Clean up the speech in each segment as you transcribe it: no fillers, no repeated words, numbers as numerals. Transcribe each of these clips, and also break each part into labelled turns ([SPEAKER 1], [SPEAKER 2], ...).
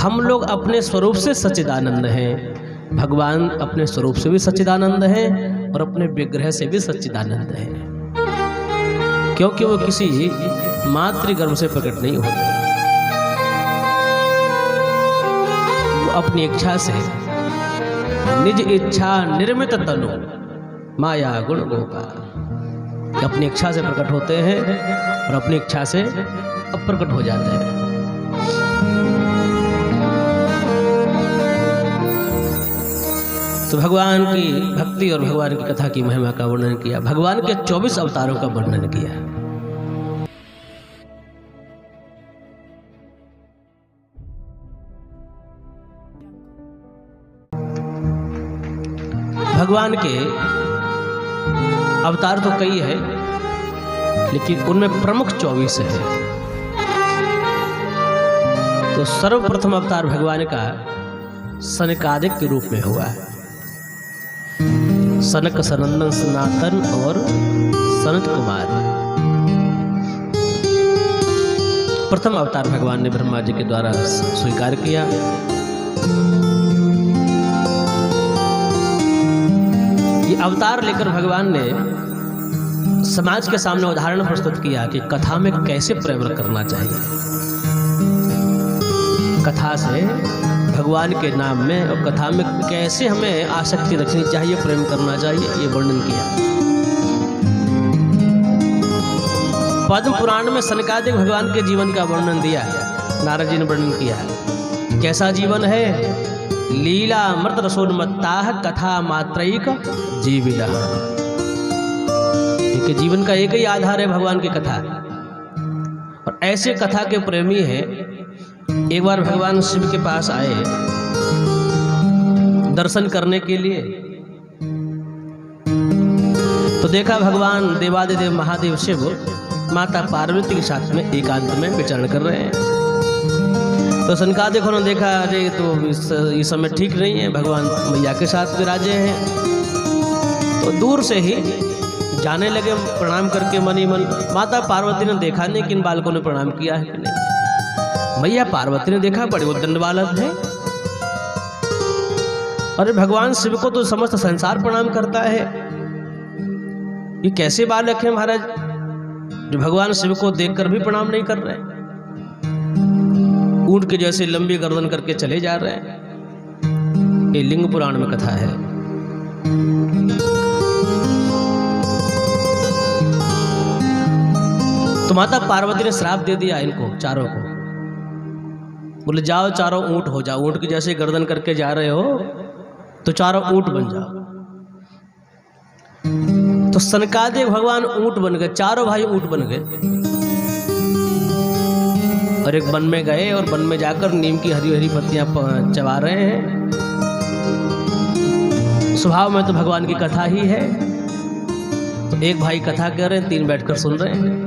[SPEAKER 1] हम लोग अपने स्वरूप से सच्चिदानंद हैं, भगवान अपने स्वरूप से भी सच्चिदानंद हैं और अपने विग्रह से भी सच्चिदानंद हैं, क्योंकि वो किसी मातृगर्भ से प्रकट नहीं होते। वो अपनी इच्छा से, निज इच्छा निर्मित तनु माया गुण गोपाल, अपनी इच्छा से प्रकट होते हैं और अपनी इच्छा से अप्रकट हो जाते हैं। तो भगवान की भक्ति और भगवान की कथा की महिमा का वर्णन किया, भगवान के 24 अवतारों का वर्णन किया। भगवान के अवतार तो कई है, लेकिन उनमें प्रमुख 24 है। तो सर्वप्रथम अवतार भगवान का सनकादिक के रूप में हुआ है। सनक, सनंदन, सनातन और सनत कुमार, प्रथम अवतार भगवान ने ब्रह्मा जी के द्वारा स्वीकार किया। ये अवतार लेकर भगवान ने समाज के सामने उदाहरण प्रस्तुत किया कि कथा में कैसे प्रेम करना चाहिए, कथा से, भगवान के नाम में और कथा में कैसे हमें आसक्ति रखनी चाहिए, प्रेम करना चाहिए, ये वर्णन किया। पद्म पुराण में सनकादिक भगवान के जीवन का वर्णन दिया है, नारद जी ने वर्णन किया है। कैसा जीवन है? लीला अमृत रसोन्मत्ताः कथा मात्रैक जीविला। इनके जीवन का एक ही आधार है भगवान की कथा, और ऐसे कथा के प्रेमी हैं। एक बार भगवान शिव के पास आए दर्शन करने के लिए, तो देखा भगवान देवादिदेव महादेव शिव माता पार्वती के साथ में एकांत में विचरण कर रहे हैं। तो सनकादिक ने देखा, अरे तो इस समय ठीक नहीं है, भगवान मैया के साथ विराजे हैं। तो दूर से ही जाने लगे प्रणाम करके मन ही मन। माता पार्वती ने देखा नहीं कि इन बालकों ने प्रणाम किया है कि नहीं। मैया पार्वती ने देखा, बड़े उद्दंड बालक हैं। अरे भगवान शिव को तो समस्त संसार प्रणाम करता है, ये कैसे बालक हैं महाराज जो भगवान शिव को देखकर भी प्रणाम नहीं कर रहे, ऊंट के जैसे लंबी गर्दन करके चले जा रहे हैं। ये लिंग पुराण में कथा है। तो माता पार्वती ने श्राप दे दिया इनको चारों को, बोले जाओ चारों ऊंट हो जाओ, ऊंट की जैसे गर्दन करके जा रहे हो तो चारों ऊंट बन जाओ। तो सनकादिक भगवान ऊंट बन गए, चारों भाई ऊंट बन गए और एक वन में गए और वन में जाकर नीम की हरी हरी पत्तियां चबा रहे हैं। स्वभाव में तो भगवान की कथा ही है। तो एक भाई कथा कह रहे हैं, तीन बैठकर सुन रहे हैं।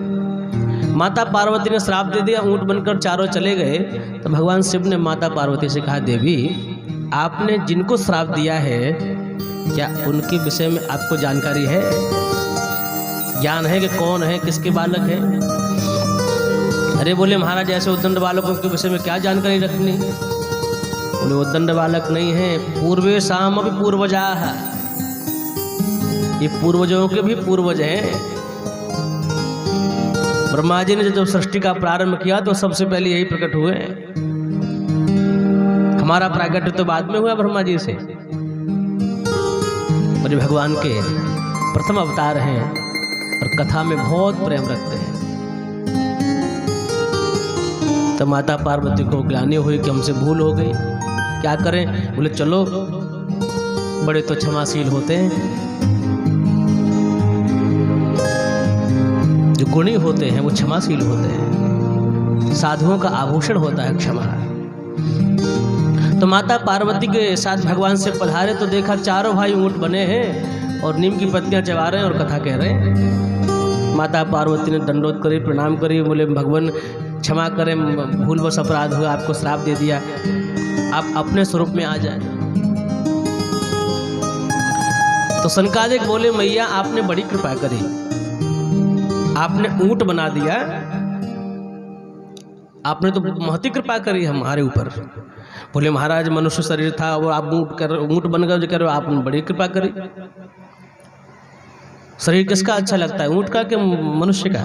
[SPEAKER 1] माता पार्वती ने श्राप दे दिया, ऊंट बनकर चारों चले गए। तो भगवान शिव ने माता पार्वती से कहा, देवी आपने जिनको श्राप दिया है क्या उनके विषय में आपको जानकारी है, ज्ञान है कि कौन है, किसके बालक है? अरे बोले महाराज ऐसे उद्दंड बालकों के विषय में क्या जानकारी रखनी। बोले उद्दंड बालक नहीं है, पूर्वे शाम अभी पूर्वजा, ये पूर्वजों के भी पूर्वज हैं। ब्रह्मा जी ने जब सृष्टि का प्रारंभ किया तो सबसे पहले यही प्रकट हुए। हमारा प्राकट्य तो बाद में हुआ ब्रह्मा जी से, और भगवान के प्रथम अवतार हैं और कथा में बहुत प्रेम रखते हैं। तो माता पार्वती को ग्लानि हुई कि हमसे भूल हो गई, क्या करें? बोले चलो, बड़े तो क्षमाशील होते हैं, जो गुणी होते हैं वो क्षमाशील होते हैं, साधुओं का आभूषण होता है क्षमा। तो माता पार्वती के साथ भगवान से पधारे तो देखा चारों भाई ऊंट बने हैं और नीम की पत्तियां चबा रहे हैं और कथा कह रहे हैं। माता पार्वती ने दंडोत करी, प्रणाम करी, बोले भगवान क्षमा करें, भूलवश अपराध हुआ, आपको श्राप दे दिया, आप अपने स्वरूप में आ जाएं। तो सनकादिक बोले मैया आपने बड़ी कृपा करी, आपने ऊंट बना दिया आपने तो बहुत ही कृपा करी हमारे ऊपर। बोले महाराज मनुष्य शरीर था और आप ऊँट बन गए, जो कह रहे हो आपने बड़ी कृपा करी। शरीर किसका अच्छा लगता है, ऊँट का कि मनुष्य का?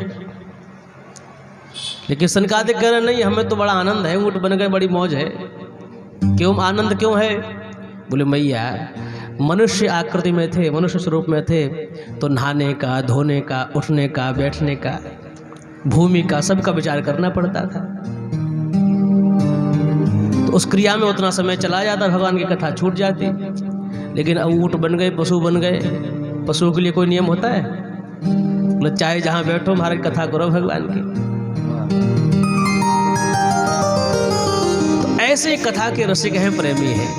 [SPEAKER 1] लेकिन सनकादिक कह रहे नहीं, हमें तो बड़ा आनंद है, ऊँट बन गए बड़ी मौज है। क्यों आनंद क्यों है? बोले मैया मनुष्य आकृति में थे, मनुष्य स्वरूप में थे तो नहाने का, धोने का, उठने का, बैठने का, भूमि का, सबका विचार करना पड़ता था। तो उस क्रिया में उतना समय चला जाता, भगवान की कथा छूट जाती। लेकिन अब ऊँट बन गए, पशु बन गए। पशुओं के लिए कोई नियम होता है? बोले चाहे जहाँ बैठो महाराज कथा करो भगवान की। तो ऐसे कथा के रसिक हैं, प्रेमी हैं।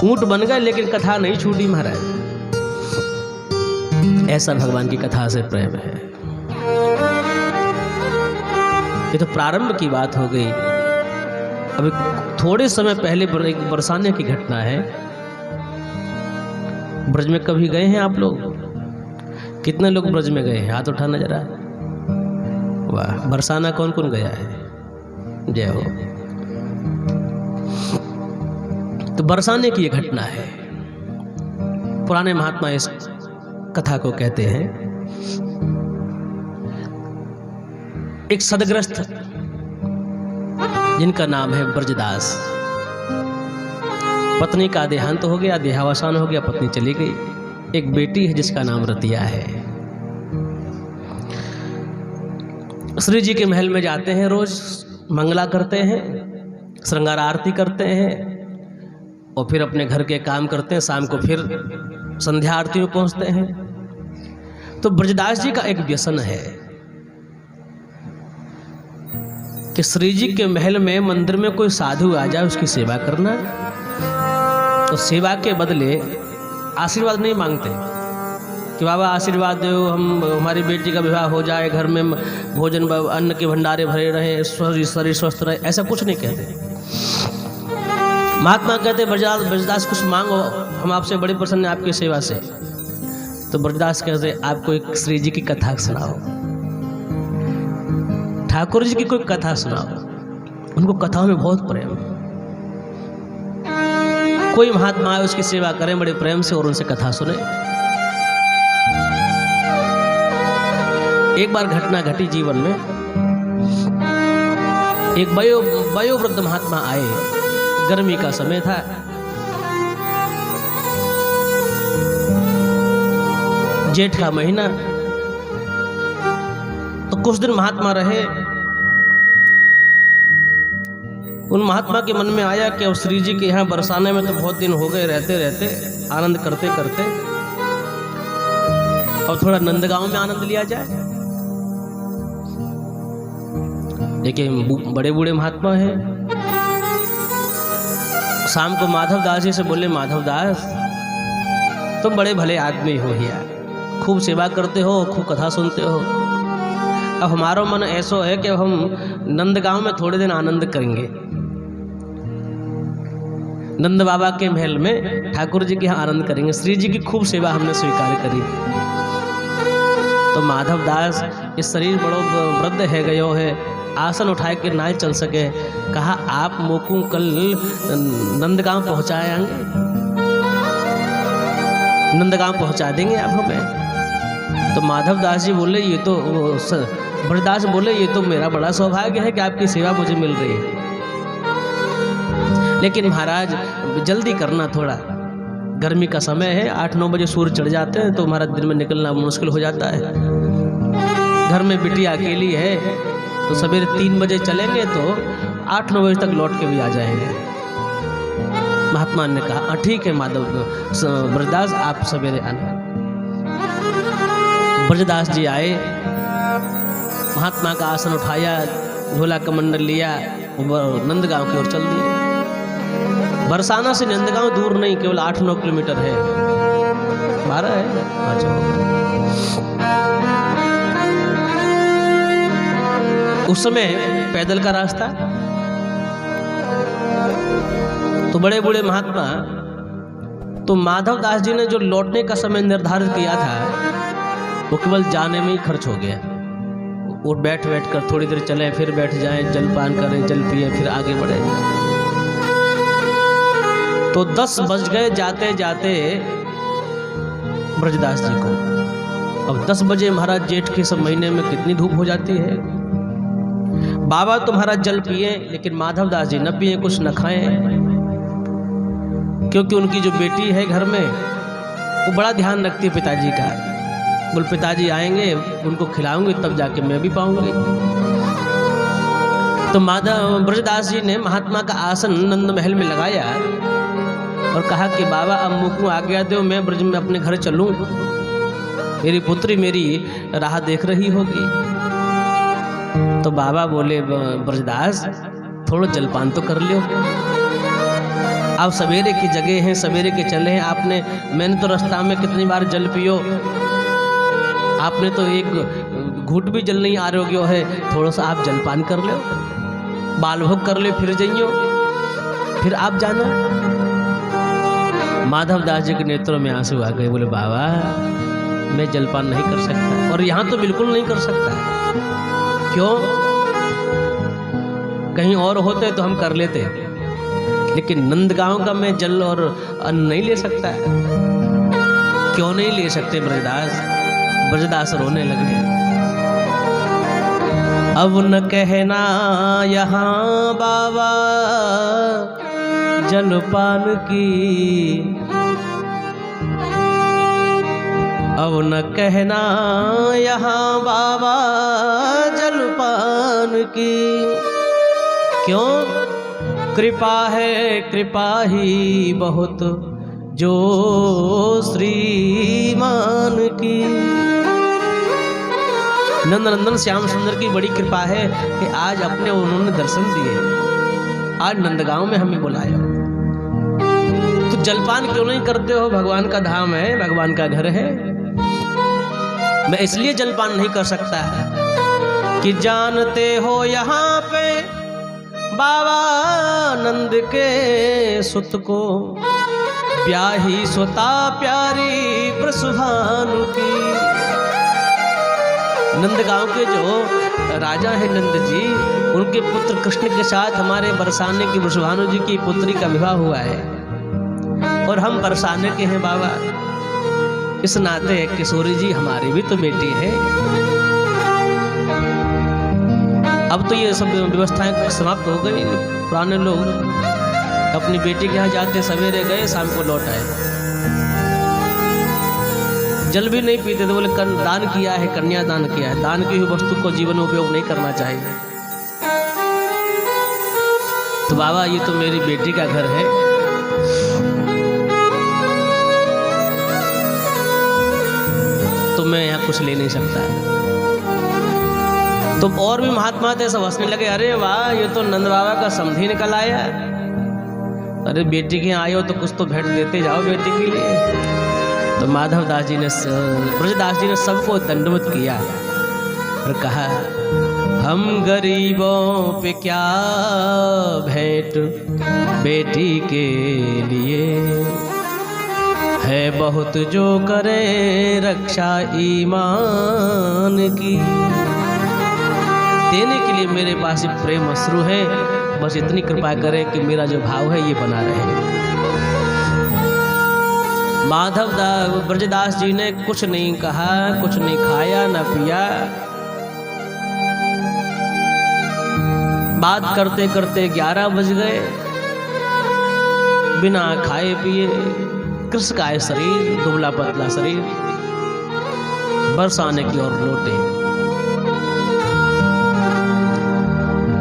[SPEAKER 1] ऊँट बन गए लेकिन कथा नहीं छूटी महाराज। ऐसा भगवान की कथा से प्रेम है। ये तो प्रारंभ की बात हो गई। अभी थोड़े समय पहले एक बरसाने की घटना है। ब्रज में कभी गए हैं आप लोग? कितने लोग ब्रज में गए हैं? हाथ उठाना जरा। वाह, बरसाना कौन कौन गया है? जय हो। तो बरसाने की ये घटना है। पुराने महात्मा इस कथा को कहते हैं। एक सदग्रस्त जिनका नाम है ब्रजदास, पत्नी का देहांत हो गया, देहावसान हो गया, पत्नी चली गई। एक बेटी है जिसका नाम रतिया है। श्री जी के महल में जाते हैं, रोज मंगला करते हैं, श्रृंगार आरती करते हैं और फिर अपने घर के काम करते हैं। शाम को फिर संध्या आरती में पहुंचते हैं। तो ब्रजदास जी का एक व्यसन है कि श्री जी के महल में, मंदिर में कोई साधु आ जाए उसकी सेवा करना, तो सेवा के बदले आशीर्वाद नहीं मांगते कि बाबा आशीर्वाद दो, हमारी बेटी का विवाह हो जाए, घर में भोजन अन्न के भंडारे भरे रहे, शरीर स्वस्थ रहे, ऐसा कुछ नहीं कहते। महात्मा कहते ब्रजदास कुछ मांगो, हम आपसे बड़े प्रसन्न हैं आपकी सेवा से। तो ब्रजदास कहते आपको एक श्री जी की कथा सुनाओ, ठाकुर जी की कोई कथा सुनाओ। उनको कथाओं में बहुत प्रेम। कोई महात्मा आए उसकी सेवा करें बड़े प्रेम से और उनसे कथा सुने। एक बार घटना घटी जीवन में। एक वयोवृद्ध महात्मा आए, गर्मी का समय था। जेठ का महीना। तो कुछ दिन महात्मा रहे। उन महात्मा के मन में आया कि अब श्री जी के यहाँ बरसाने में तो बहुत दिन हो गए, रहते रहते आनंद करते करते और थोड़ा नंदगांव में आनंद लिया जाए। लेकिन बड़े बूढ़े महात्मा हैं। शाम को माधव दास जी से बोले, माधव दास तुम बड़े भले आदमी हो यार, खूब सेवा करते हो, खूब कथा सुनते हो। अब हमारा मन ऐसा है कि हम नंदगांव में थोड़े दिन आनंद करेंगे। नंद बाबा के महल में ठाकुर जी के यहाँ आनंद करेंगे। श्री जी की खूब सेवा हमने स्वीकार करी। तो माधव दास इस शरीर बड़ो वृद्ध है गयो है, आसन उठाए के ना चल सके। कहा आप मोकू कल नंदगांव पहुँचाएंगे, नंदगांव पहुँचा देंगे आप हमें। तो माधव दास जी बोले ये तो, ब्रजदास बोले ये तो मेरा बड़ा सौभाग्य है कि आपकी सेवा मुझे मिल रही है, लेकिन महाराज जल्दी करना, थोड़ा गर्मी का समय है, 8-9 बजे सूर्य चढ़ जाते हैं तो हमारा दिन में निकलना मुश्किल हो जाता है। घर में बिटिया अकेली है तो सवेरे 3 बजे चलेंगे तो 8-9 बजे तक लौट के भी आ जाएंगे। महात्मा ने कहा ठीक है माधव ब्रजदास आप सवेरे आना। ब्रजदास जी आए, महात्मा का आसन उठाया, झोला कमंडल लिया, नंदगांव की ओर चल दिए। बरसाना से नंदगांव दूर नहीं, केवल 8-9 किलोमीटर है, 12 है। अच्छा, उस समय पैदल का रास्ता। तो बड़े बूढ़े महात्मा, तो माधव दास जी ने जो लौटने का समय निर्धारित किया था वो केवल जाने में ही खर्च हो गया। वो बैठ कर थोड़ी देर चले, फिर बैठ जाएं, जलपान करें, जल पिए, फिर आगे बढ़े। तो 10 बज गए जाते जाते ब्रजदास जी को। अब 10 बजे महाराज जेठ के सब महीने में कितनी धूप हो जाती है। बाबा तुम्हारा जल पिए, लेकिन माधवदास जी न पिए, कुछ न खाएं, क्योंकि उनकी जो बेटी है घर में वो बड़ा ध्यान रखती है पिताजी का। बोल पिताजी आएंगे, उनको खिलाऊंगी तब जाके मैं भी पाऊंगी। तो ब्रजदास जी ने महात्मा का आसन नंद महल में लगाया और कहा कि बाबा अब मुझको आज्ञा दो, मैं ब्रज में अपने घर चलूं, मेरी पुत्री मेरी राह देख रही होगी। तो बाबा बोले ब्रजदास थोड़ा जलपान तो कर लियो, आप सवेरे की जगह हैं, सवेरे के चले हैं आपने, मैंने तो रास्ता में कितनी बार जल पियो, आपने तो एक घूट भी जल नहीं आरोग्य है, थोड़ा सा आप जलपान कर लो, बाल भोग कर ले, फिर जाइयो, फिर आप जाना। माधवदास जी के नेत्रों में आंसू आ गए। बोले बाबा मैं जलपान नहीं कर सकता, और यहाँ तो बिल्कुल नहीं कर सकता। क्यों? कहीं और होते तो हम कर लेते, लेकिन नंदगांव का मैं जल और अन्न नहीं ले सकता। क्यों नहीं ले सकते ब्रजदास? ब्रजदास रोने लगे। अब न कहना यहाँ बाबा जलपान की, अब न कहना यहाँ बाबा जलपान की। क्यों? कृपा है कृपा ही बहुत जो श्रीमान की। नंदनंदन श्याम सुंदर की बड़ी कृपा है कि आज अपने उन्होंने दर्शन दिए, आज नंदगांव में हमें बुलाया। तो जलपान क्यों नहीं करते हो? भगवान का धाम है, भगवान का घर है। मैं इसलिए जलपान नहीं कर सकता कि जानते हो यहाँ पे बाबा नंद के सुत को ब्याही सुता प्यारी प्रसुभानु की। नंदगांव के जो राजा है नंद जी, उनके पुत्र कृष्ण के साथ हमारे बरसाने की वृषभानु जी की पुत्री का विवाह हुआ है, और हम बरसाने के हैं बाबा। इस नाते किशोरी जी हमारी भी तो बेटी है। अब तो ये सब व्यवस्थाएं समाप्त हो गई। पुराने लोग अपनी बेटी के यहाँ जाते, सवेरे गए शाम को लौट आए, जल भी नहीं पीते थे। बोले दान किया है, कन्या दान किया है, दान की हुई वस्तु को जीवन में उपयोग नहीं करना चाहिए। तो बाबा ये तो मेरी बेटी का घर है, तो मैं यहाँ कुछ ले नहीं सकता। तो और भी महात्मा थे, सब हंसने लगे। अरे वाह, ये तो नंद बाबा का समधी निकल आया। अरे बेटी के आए हो तो कुछ तो भेंट देते जाओ बेटी के लिए। तो माधवदास जी ने, ब्रजदास जी ने सबको दंडवत किया और कहा हम गरीबों पे क्या भेंट बेटी के लिए, है बहुत जो करे रक्षा ईमान की। देने के लिए मेरे पास प्रेम अश्रु है, बस इतनी कृपा करें कि मेरा जो भाव है ये बना रहे। ब्रजदास जी ने कुछ नहीं कहा, कुछ नहीं खाया न पिया। बात करते करते 11 बज गए। बिना खाए पिए कृशकाय शरीर, दुबला पतला शरीर, बरसाने की ओर लौटे।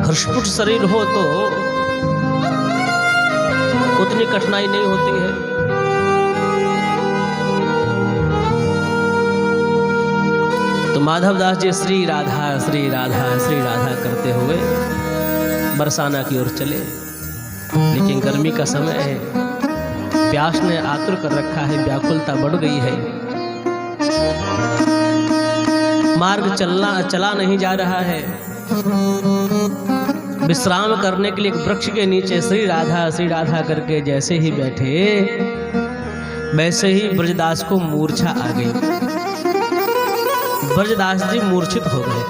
[SPEAKER 1] हर्षपुट शरीर हो तो उतनी कठिनाई नहीं होती है। तो माधवदास जी श्री राधा श्री राधा श्री राधा करते हुए बरसाना की ओर चले। लेकिन गर्मी का समय है, प्यास ने आतुर कर रखा है, व्याकुलता बढ़ गई है। मार्ग चला नहीं जा रहा है। विश्राम करने के लिए एक वृक्ष के नीचे श्री राधा करके जैसे ही बैठे, वैसे ही ब्रजदास को मूर्छा आ गई। ब्रजदास जी मूर्छित हो गए।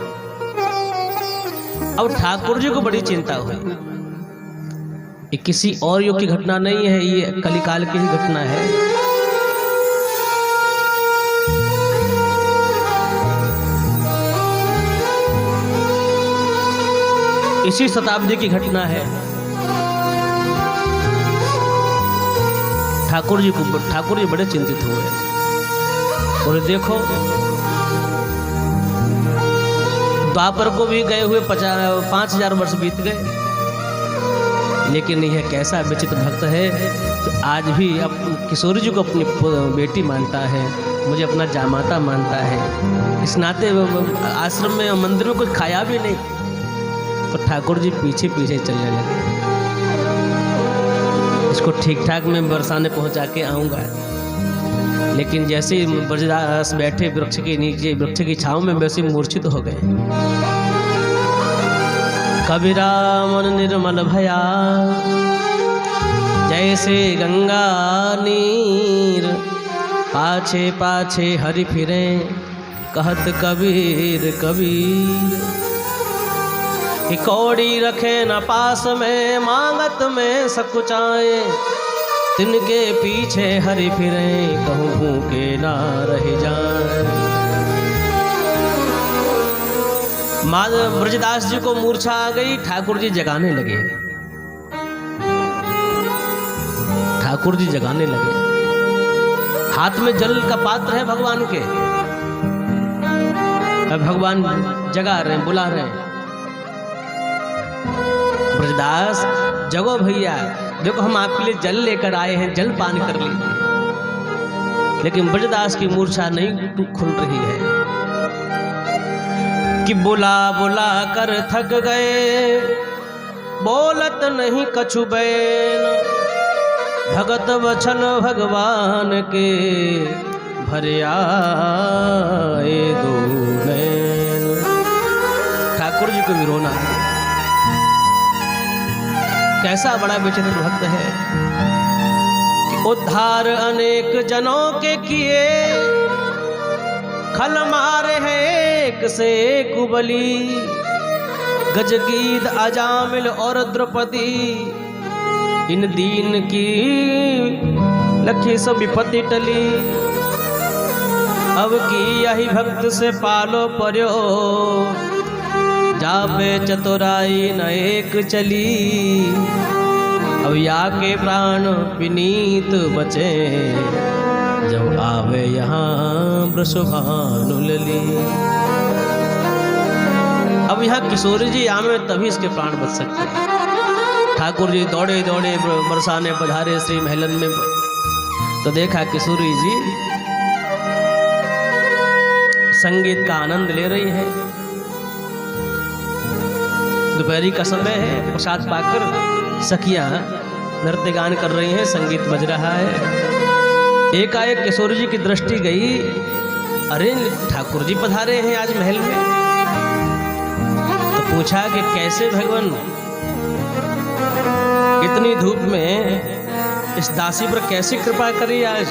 [SPEAKER 1] अब ठाकुर जी को बड़ी चिंता हुई। ये किसी और युग की घटना नहीं है, ये कलिकाल की ही घटना है। इसी शताब्दी की घटना है। ठाकुर जी बड़े चिंतित हुए और देखो द्वापर को भी गए हुए 5000 वर्ष बीत गए, लेकिन यह कैसा विचित्र भक्त है जो आज भी किशोरी जी को अपनी बेटी मानता है, मुझे अपना जामाता मानता है। इस नाते आश्रम में मंदिर में कुछ खाया भी नहीं, तो ठाकुर जी पीछे पीछे चलने लगे। इसको ठीक ठाक मैं बरसाने पहुंचा के आऊँगा, लेकिन जैसे ही ब्रजदास बैठे वृक्ष के नीचे, वृक्ष की छाँव में, वैसे मूर्छित हो गए। कबीरा मन निर्मल भया जैसे गंगा नीर, पाछे पाछे हरि फिरे कहत कबीर कबीर। कौड़ी रखे न पास में मांगत में सकुचाए, तिनके पीछे हरि फिरे कहूँ भूखे ना रह जाए। ब्रजदास जी को मूर्छा आ गई, ठाकुर जी जगाने लगे। ठाकुर जी जगाने लगे, हाथ में जल का पात्र है भगवान के, अब भगवान जगा रहे हैं, बुला रहे हैं, ब्रजदास जगो भैया, देखो हम आपके लिए जल लेकर आए हैं, जल पान कर लीजिए। लेकिन ब्रजदास की मूर्छा नहीं खुल रही है कि बुला बुला कर थक गए, बोलत नहीं कछु बैन, भगत वचन भगवान के भरे आए दो नैन। ठाकुर जी को भी रोना है, कैसा बड़ा विचित्र भक्त है कि उद्धार अनेक जनों के किए, खल मारे हैं एक से कुबली, गजगीद अजामिल और द्रौपदी, इन दीन की लखी सब विपत्ति टली। अब की यही भक्त से पालो पर्यो, जापे चतुराई न एक चली। अब या के प्राण विनीत बचे, जब आवे यहाँ वृषभानु लली। अब यहाँ किशोरी जी आवे तभी इसके प्राण बच सकते हैं। ठाकुर जी दौड़े दौड़े बरसाने पधारे श्री महलन में, तो देखा किशोरी जी संगीत का आनंद ले रही है। दोपहरी का समय है, प्रसाद पाकर सखियां नृत्य गान कर रही हैं, संगीत बज रहा है। एकाएक किशोरी जी की दृष्टि गई, अरे ठाकुर जी पधारे हैं आज महल में। तो पूछा कि कैसे भगवान, इतनी धूप में इस दासी पर कैसे कृपा करी आज।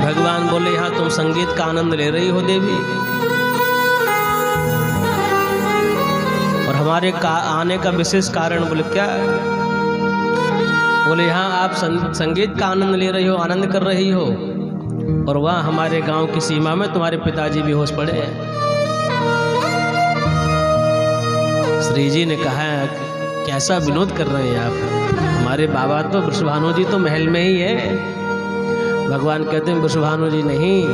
[SPEAKER 1] भगवान बोले, यहाँ तुम संगीत का आनंद ले रही हो देवी, और हमारे आने का विशेष कारण बोले क्या। बोले यहाँ आप संगीत का आनंद ले रही हो, आनंद कर रही हो, और वहाँ हमारे गांव की सीमा में तुम्हारे पिताजी भी होश पड़े हैं। श्री जी ने कहा, कैसा विनोद कर रहे हैं आप, हमारे बाबा तो वृषभानु जी तो महल में ही है। भगवान कहते हैं, वृषभानु जी नहीं,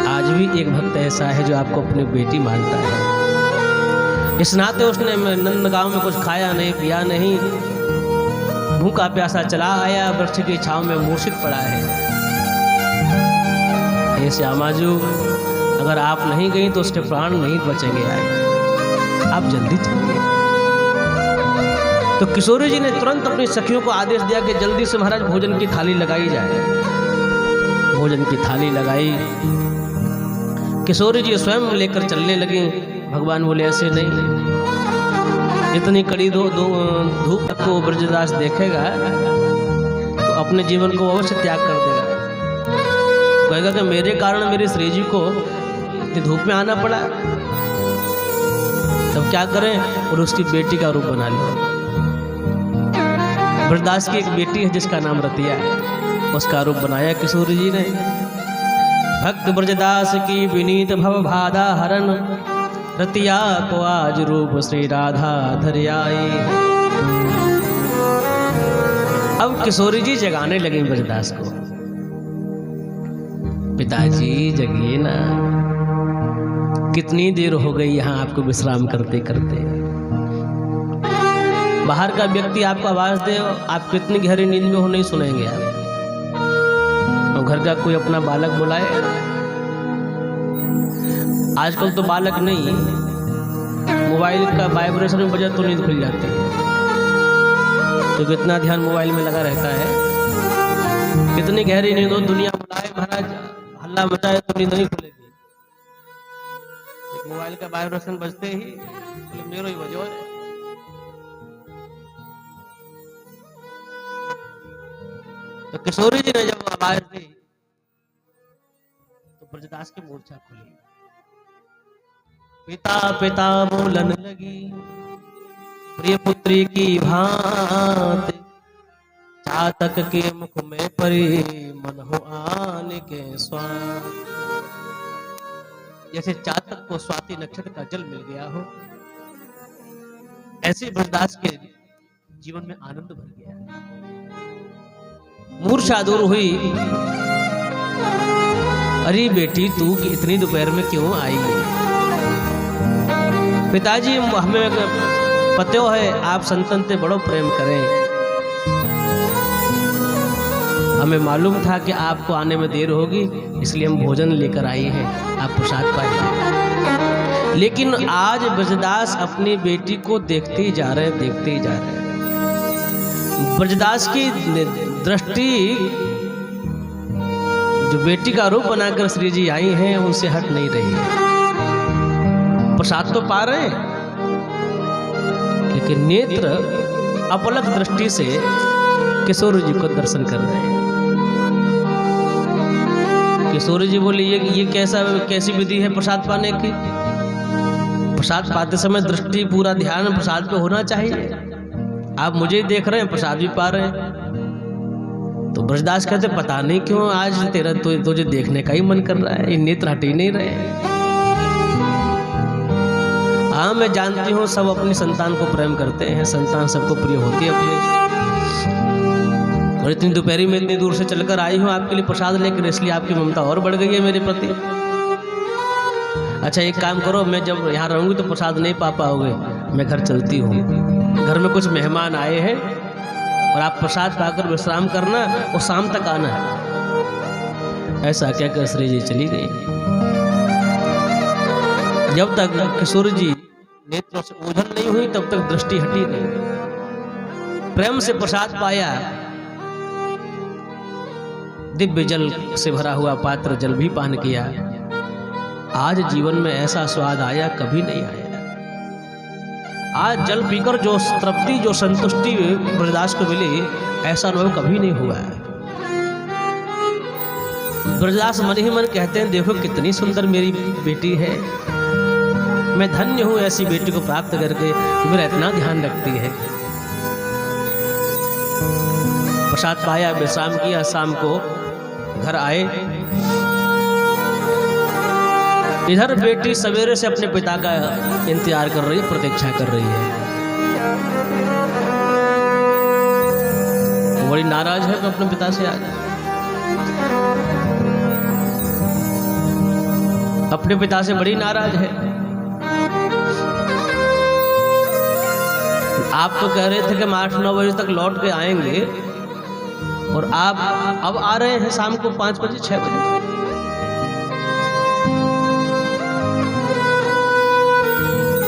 [SPEAKER 1] आज भी एक भक्त ऐसा है जो आपको अपनी बेटी मानता है। इस नाते उसने नंदगांव में कुछ खाया नहीं, पिया नहीं, भूखा प्यासा चला आया, वृक्ष की छांव में मूर्छित पड़ा है। हे श्यामाजू, अगर आप नहीं गई तो उसके प्राण नहीं बचेंगे, आप जल्दी चलिए। तो किशोरी जी ने तुरंत अपनी सखियों को आदेश दिया कि जल्दी से महाराज भोजन की थाली लगाई जाए। भोजन की थाली लगाई, किशोरी जी स्वयं लेकर चलने लगी। भगवान बोले, ऐसे नहीं, इतनी कड़ी धूप को ब्रजदास देखेगा तो अपने जीवन को अवश्य त्याग कर देगा। कहेगा कि मेरे कारण मेरे श्री जी को इतनी धूप में आना पड़ा, तब क्या करें, और उसकी बेटी का रूप बना लिया। ब्रजदास की एक बेटी है जिसका नाम रतिया है, उसका रूप बनाया किशोर जी ने। भक्त ब्रजदास की विनीत भव बाधा हरण, रतिया को आज रूप श्री राधा धरि आई। अब किशोरी जी जगाने लगे ब्रजदास को, पिताजी जगिए ना, कितनी देर हो गई यहाँ आपको विश्राम करते करते। बाहर का व्यक्ति आपको आवाज दे, आप कितनी गहरी नींद में हो नहीं सुनेंगे आप। और घर का कोई अपना बालक बुलाए, आजकल तो बालक नहीं, मोबाइल का वाइब्रेशन में बजा तो नींद खुल जाती है। तो कितना ध्यान मोबाइल में लगा रहता है, कितनी गहरी नींद हो, दुनिया बुलाए महाराज, हल्ला मचाए तो नींद नहीं खुलेगी। मोबाइल का वाइब्रेशन बजते ही मेरो ही बजो है। तो किशोरी जी ने जब आवाज दी तो ब्रजदास की मूर्छा खुली। पिता पिता बोलन लगी, प्रिय पुत्री की भांति, चातक के मुख में परी मन हो आने के स्वाद। जैसे चातक को स्वाति नक्षत्र का जल मिल गया हो, ऐसे ब्रजदास के जीवन में आनंद भर गया। मूर्छा दूर हुई। अरे बेटी तू इतनी दोपहर में क्यों आई? पिताजी हमें पतो है आप संतन से बड़ो प्रेम करें, हमें मालूम था कि आपको आने में देर होगी, इसलिए हम भोजन लेकर आए हैं, आप प्रसाद पाइए। लेकिन आज ब्रजदास अपनी बेटी को देखते ही जा रहे हैं, देखते ही जा रहे हैं। ब्रजदास की दृष्टि जो बेटी का रूप बनाकर श्री जी आई हैं उनसे हट नहीं रही है। प्रसाद तो पा रहे हैं, लेकिन नेत्र अपलक दृष्टि से किशोर जी को दर्शन कर रहे हैं। किशोर जी बोले ये कैसी विधि है प्रसाद पाने की? प्रसाद पाते समय दृष्टि पूरा ध्यान प्रसाद पे होना चाहिए। आप मुझे देख रहे हैं, प्रसाद भी पा रहे हैं। तो ब्रजदास कहते पता नहीं क्यों आज तेरा तुझे देखने का ही मन कर रहा है, ये नेत्र हट ही नहीं रहे। हाँ मैं जानती हूँ सब अपनी संतान को प्रेम करते हैं, संतान सबको प्रिय होती है अपनी, और इतनी दोपहरी में इतनी दूर से चलकर आई हूँ आपके लिए प्रसाद लेकर, इसलिए आपकी ममता और बढ़ गई है मेरे प्रति। अच्छा एक काम करो, मैं जब यहाँ रहूंगी तो प्रसाद नहीं पा पाओगे, मैं घर चलती हूँ, घर में कुछ मेहमान आए हैं और आप प्रसाद पाकर विश्राम करना और शाम तक आना है। ऐसा कहकर श्री जी चली गई। जब तक किशोर जी नेत्रों से ओझल नहीं हुई तब तक दृष्टि हटी नहीं। प्रेम से प्रसाद पाया, दिव्य जल से भरा हुआ पात्र जल भी पान किया। आज जीवन में ऐसा स्वाद आया कभी नहीं आया। आज जल पीकर जो तृप्ति जो संतुष्टि ब्रजदास को मिली ऐसा अनुभव कभी नहीं हुआ है। ब्रजदास मन ही मन कहते हैं देखो कितनी सुंदर मेरी बेटी है, मैं धन्य हूं ऐसी बेटी को प्राप्त करके, मेरा इतना ध्यान रखती है। प्रसाद पाया, विश्राम किया, शाम को घर आए। इधर बेटी सवेरे से अपने पिता का इंतजार कर रही है, प्रतीक्षा कर रही है। बड़ी नाराज है अपने पिता से, आज अपने पिता से बड़ी नाराज है। आप तो कह रहे थे कि हम 8-9 बजे तक लौट के आएंगे और आप अब आ रहे हैं शाम को 5 बजे 6 बजे।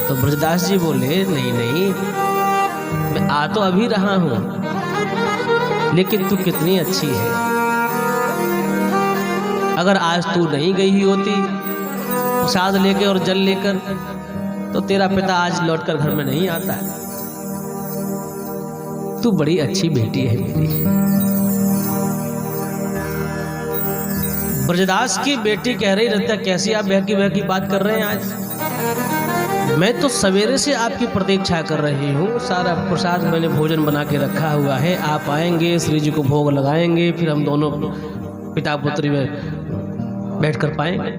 [SPEAKER 1] तो ब्रजदास जी बोले नहीं नहीं, मैं आ तो अभी रहा हूं, लेकिन तू कितनी अच्छी है। अगर आज तू नहीं गई होती प्रसाद लेकर और जल लेकर तो तेरा पिता आज लौटकर घर में नहीं आता। तू बड़ी अच्छी बेटी है मेरी। ब्रजदास की बेटी कह रही रतिया, कैसी आप बहकी बात कर रहे हैं आज? मैं तो सवेरे से आपकी प्रतीक्षा कर रही हूँ। सारा प्रसाद मैंने भोजन बना के रखा हुआ है, आप आएंगे, श्री जी को भोग लगाएंगे, फिर हम दोनों पिता पुत्री में बैठ कर पाएंगे।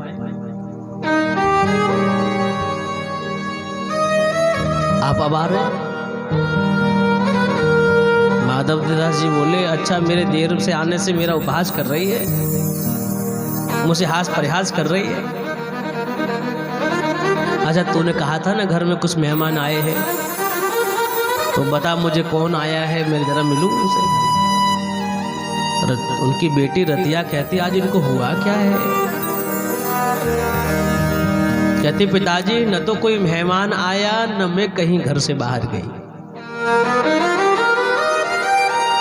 [SPEAKER 1] आप अब आ रहे? माधव दास जी बोले, अच्छा मेरे देर से आने से मेरा उपहास कर रही है, मुझसे हास परिहास कर रही है। अच्छा तूने कहा था ना घर में कुछ मेहमान आए हैं, तो बता मुझे कौन आया है, मैं जरा मिलूं उनसे। उनकी बेटी रतिया कहती, आज इनको हुआ क्या है? कहती, पिताजी न तो कोई मेहमान आया, न मैं कहीं घर से बाहर गई।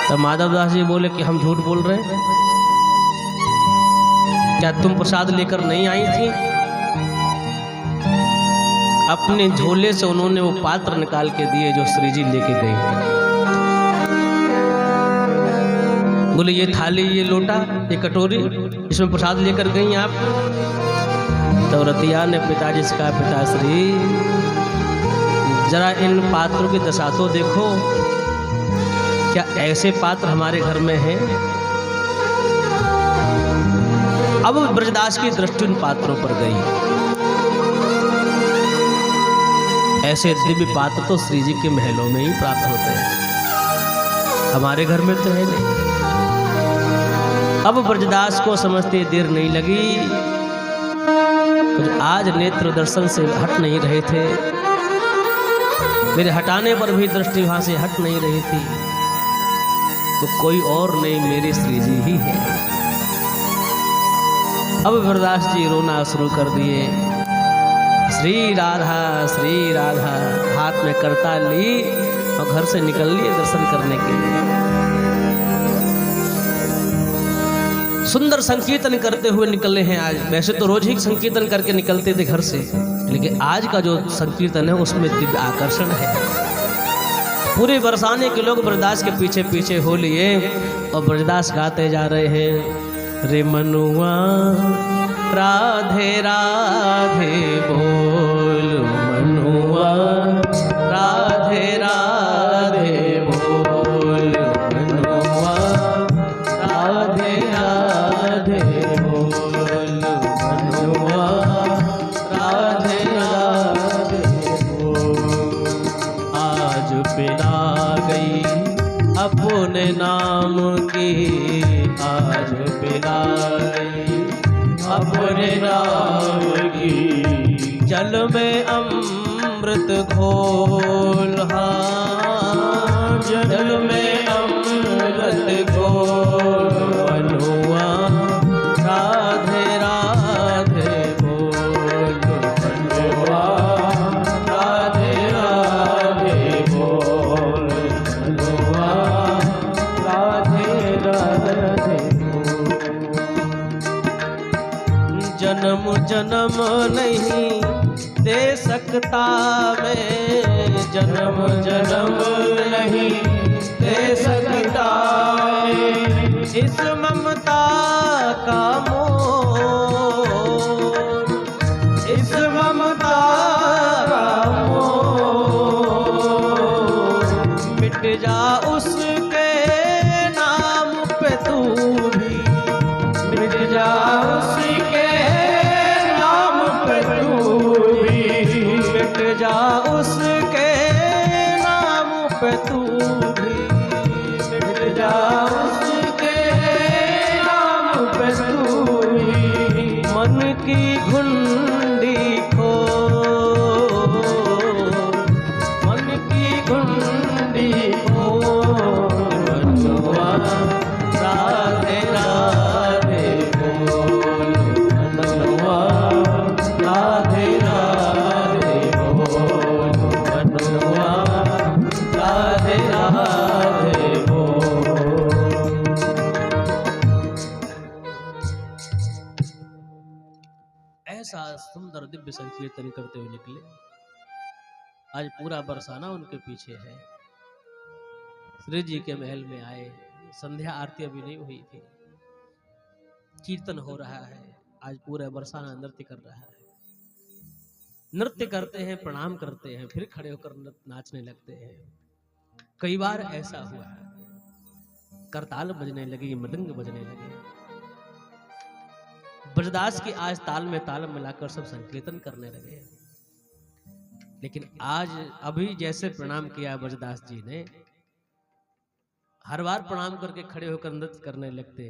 [SPEAKER 1] तो माधव दास जी बोले कि हम झूठ बोल रहे हैं, क्या तुम प्रसाद लेकर नहीं आई थी? अपने झोले से उन्होंने वो पात्र निकाल के दिए जो श्री जी लेके गई। बोले ये थाली, ये लोटा, ये कटोरी, इसमें प्रसाद लेकर गई आप? तो रतिया ने पिताजी से कहा, पिताश्री जरा इन पात्रों की दशा तो देखो, क्या ऐसे पात्र हमारे घर में हैं? अब ब्रजदास की दृष्टि उन पात्रों पर गई। ऐसे दिव्य पात्र तो श्री जी के महलों में ही प्राप्त होते हैं, हमारे घर में तो है नहीं। अब ब्रजदास को समझते देर नहीं लगी, कुछ आज नेत्र दर्शन से हट नहीं रहे थे, मेरे हटाने पर भी दृष्टि वहां से हट नहीं रही थी, तो कोई और नहीं, मेरे श्री जी ही है। अब ब्रजदास जी रोना शुरू कर दिए, श्री राधा, हाथ में करताल ली और घर से निकल लिए दर्शन करने के लिए। सुंदर संकीर्तन करते हुए निकले हैं आज। वैसे तो रोज ही संकीर्तन करके निकलते थे घर से, लेकिन आज का जो संकीर्तन है उसमें दिव्य आकर्षण है। पूरे बरसाने के लोग ब्रजदास के पीछे पीछे हो लिए और ब्रजदास गाते जा रहे हैं, रे मनुआ राधे राधे बोल, मनुआ राधे राधे बोल, मनुआ राधे राधे बोल, मनुआ राधे राधे बोल। आज पिला गई अपने नाम की, आज पिला गई अपने नाम की, जल में अमृत घोल, हाँ जल में अमृत घोल, मनुआ राधे राधे बोल, मनुआ राधे राधे बोल, मनुआ राधे राधे बोल। जन्म जन्म नहीं दे सकता मैं, जन्म जन्म नहीं दे सकता मैं, इस ममता का मोल, इस ममता का मोल, मिट जा उसके नाम पे तू भी, मिट जा उसके नाम पे तू भी, मिट जा उसके नाम पे तू भी, मिट जा उसके नाम पे तू भी, मन की घुंडी खो, मन की घुंडी खो, मनुआ राधे राधे बोल, मनुआ राधे राधे बोल, मनुआ राधे राधे बोल। ऐसा सुंदर दिव्य संकीर्तन करते हुए निकले। आज पूरा बरसाना उनके पीछे है। श्री जी के महल में आए, संध्या आरती अभी नहीं हुई थी। कीर्तन हो रहा है, आज पूरा बरसाना नृत्य कर रहा है। नृत्य करते हैं, प्रणाम करते हैं, फिर खड़े होकर नाचने लगते हैं। कई बार ऐसा हुआ, करताल बजने लगी, मृदंग बजने लगे। ब्रजदास की आज ताल में ताल मिलाकर सब संकीर्तन करने लगे। लेकिन आज अभी जैसे प्रणाम किया ब्रजदास जी ने, हर बार प्रणाम करके खड़े होकर नृत्य करने लगते,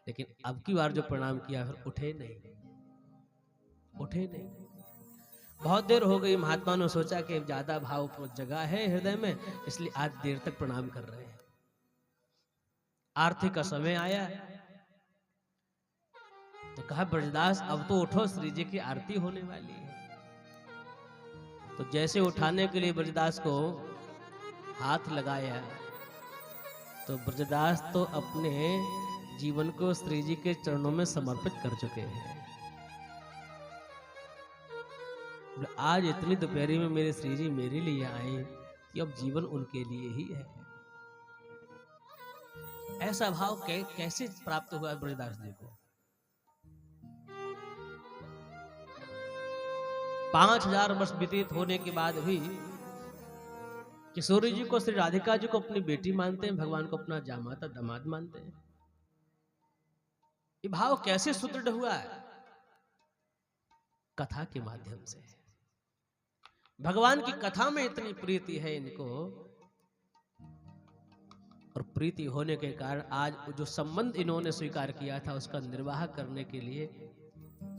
[SPEAKER 1] लेकिन अब की बार जो प्रणाम किया फिर उठे नहीं। बहुत देर हो गई, महात्मा ने सोचा कि ज्यादा भाव जगह है हृदय में, इसलिए आज देर तक प्रणाम कर रहे हैं। आरती का समय आया तो कहा ब्रजदास अब तो उठो, श्री जी की आरती होने वाली है। तो जैसे उठाने के लिए ब्रजदास को हाथ लगाया तो ब्रजदास तो अपने जीवन को श्री जी के चरणों में समर्पित कर चुके हैं। आज इतनी दोपहरी में मेरे श्री जी मेरे लिए आए कि अब जीवन उनके लिए ही है। ऐसा भाव कैसे प्राप्त हुआ ब्रजदास जी को? 5000 वर्ष व्यतीत होने के बाद भी किशोरी जी को, श्री राधिका जी को अपनी बेटी मानते हैं, भगवान को अपना जामाता दामाद मानते हैं। ये भाव कैसे सुदृढ़ हुआ है? कथा के माध्यम से। भगवान की कथा में इतनी प्रीति है इनको, और प्रीति होने के कारण आज जो संबंध इन्होंने स्वीकार किया था उसका निर्वाह करने के लिए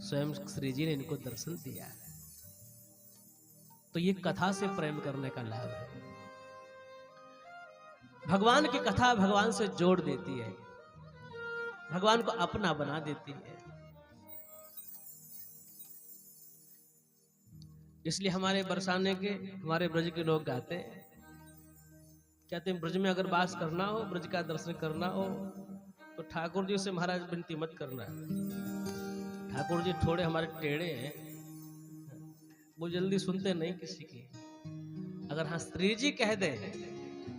[SPEAKER 1] स्वयं श्री जी ने इनको दर्शन दिया है। तो ये कथा से प्रेम करने का लाभ है। भगवान की कथा भगवान से जोड़ देती है, भगवान को अपना बना देती है। इसलिए हमारे बरसाने के, हमारे ब्रज के लोग गाते हैं, कहते हैं ब्रज में अगर वास करना हो, ब्रज का दर्शन करना हो तो ठाकुर जी से महाराज विनती मत करना। ठाकुर जी थोड़े हमारे टेढ़े हैं, वो जल्दी सुनते नहीं किसी की। अगर हाँ श्री जी कह दें,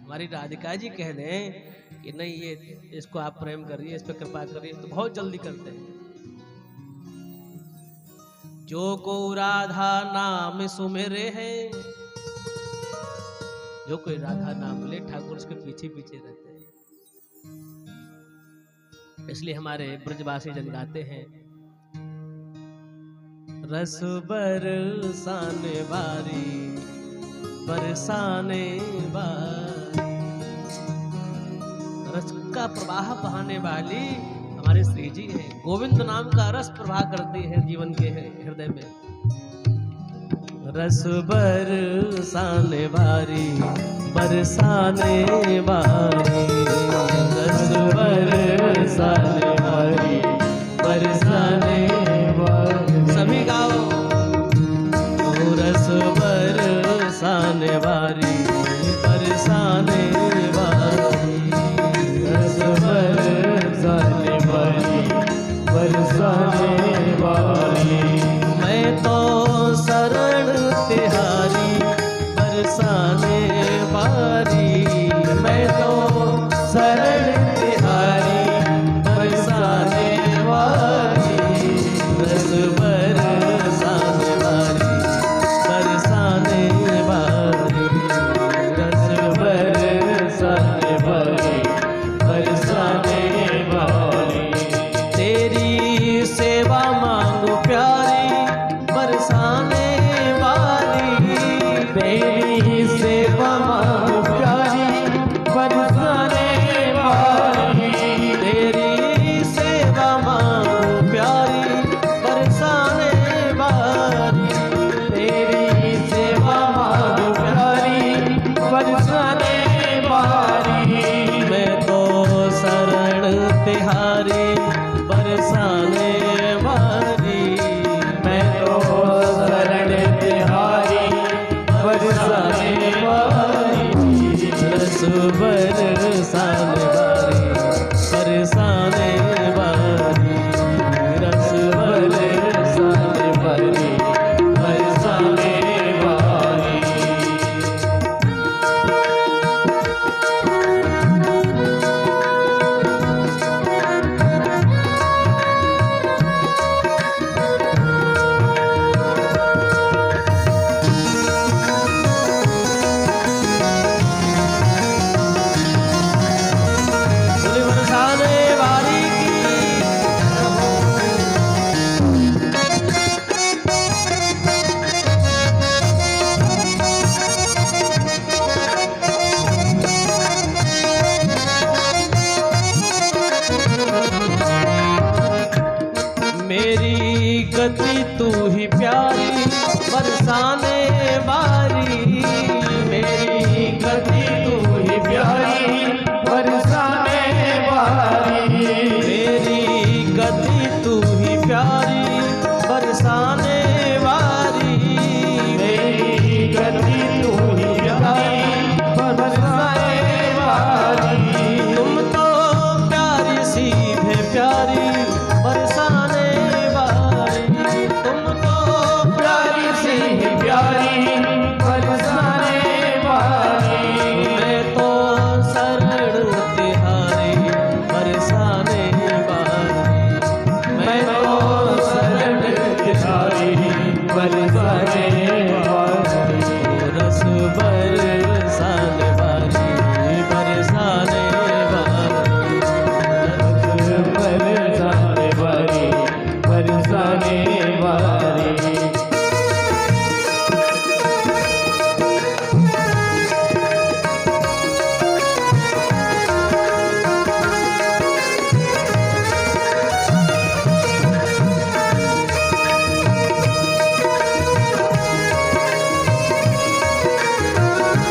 [SPEAKER 1] हमारी राधिका जी कह दें कि नहीं ये इसको आप प्रेम करिए, इस पर कृपा करिए, तो बहुत जल्दी करते हैं। जो को राधा नाम सुमेरे है, जो कोई राधा नाम ले ठाकुर उसके पीछे पीछे रहते हैं। इसलिए हमारे ब्रजवासी जन गाते हैं, रस बरसाने वारी, बरसाने वारी, रस का प्रवाह बहाने वाली हमारे श्री जी है। गोविंद नाम का रस प्रवाह करती है जीवन के हृदय में। रस बरसाने वारी, बरसाने वारी, रस बरसाने वारी, बरसाने वारी। सभी गाओ। रस बरसाने वारी, बरसाने वारी, रस बरसाने वारी, बरसाने वारी। मैं तो शरण तिहारी, बरसाने वारी, मैं तो शरण तिहारी, बरसाने वारी, रस बरसाने वारी, बरसाने वारी, रस बरसाने वारी, बरसाने वारी। तेरी सेवा मांगू प्यारी, बरसाने वाली, तेरी सेवा मांगू प्यारी, बरसाने वाली, तेरी सेवा मांगू प्यारी, बरसाने वाली, तेरी सेवा मांगू प्यारी, बरसाने वाली। मैं तो शरण तिहारी, बरसाने वाली, मैं तो शरण तिहारी, बरसाने बरसाने वारी,
[SPEAKER 2] मेरी गति तू ही प्यारी बरसाने वाली,
[SPEAKER 1] मेरी गति तू ही प्यारी बरसाने वारी,
[SPEAKER 2] मेरी गति तू ही प्यारी बरसाने वाली।
[SPEAKER 1] तुम तो प्यारी सीधे प्यारी बरसाने वाली, तुम तो
[SPEAKER 2] प्यारी सी प्यारी बरसाने वाली,
[SPEAKER 1] मैं तो शरण तिहारी बरसाने वाली,
[SPEAKER 2] मैं तो शरण तिहारी बरसाने वाली,
[SPEAKER 1] रस बरसाने वाली बरसाने वाली,
[SPEAKER 2] बरसाने वाली बरसाने वाली।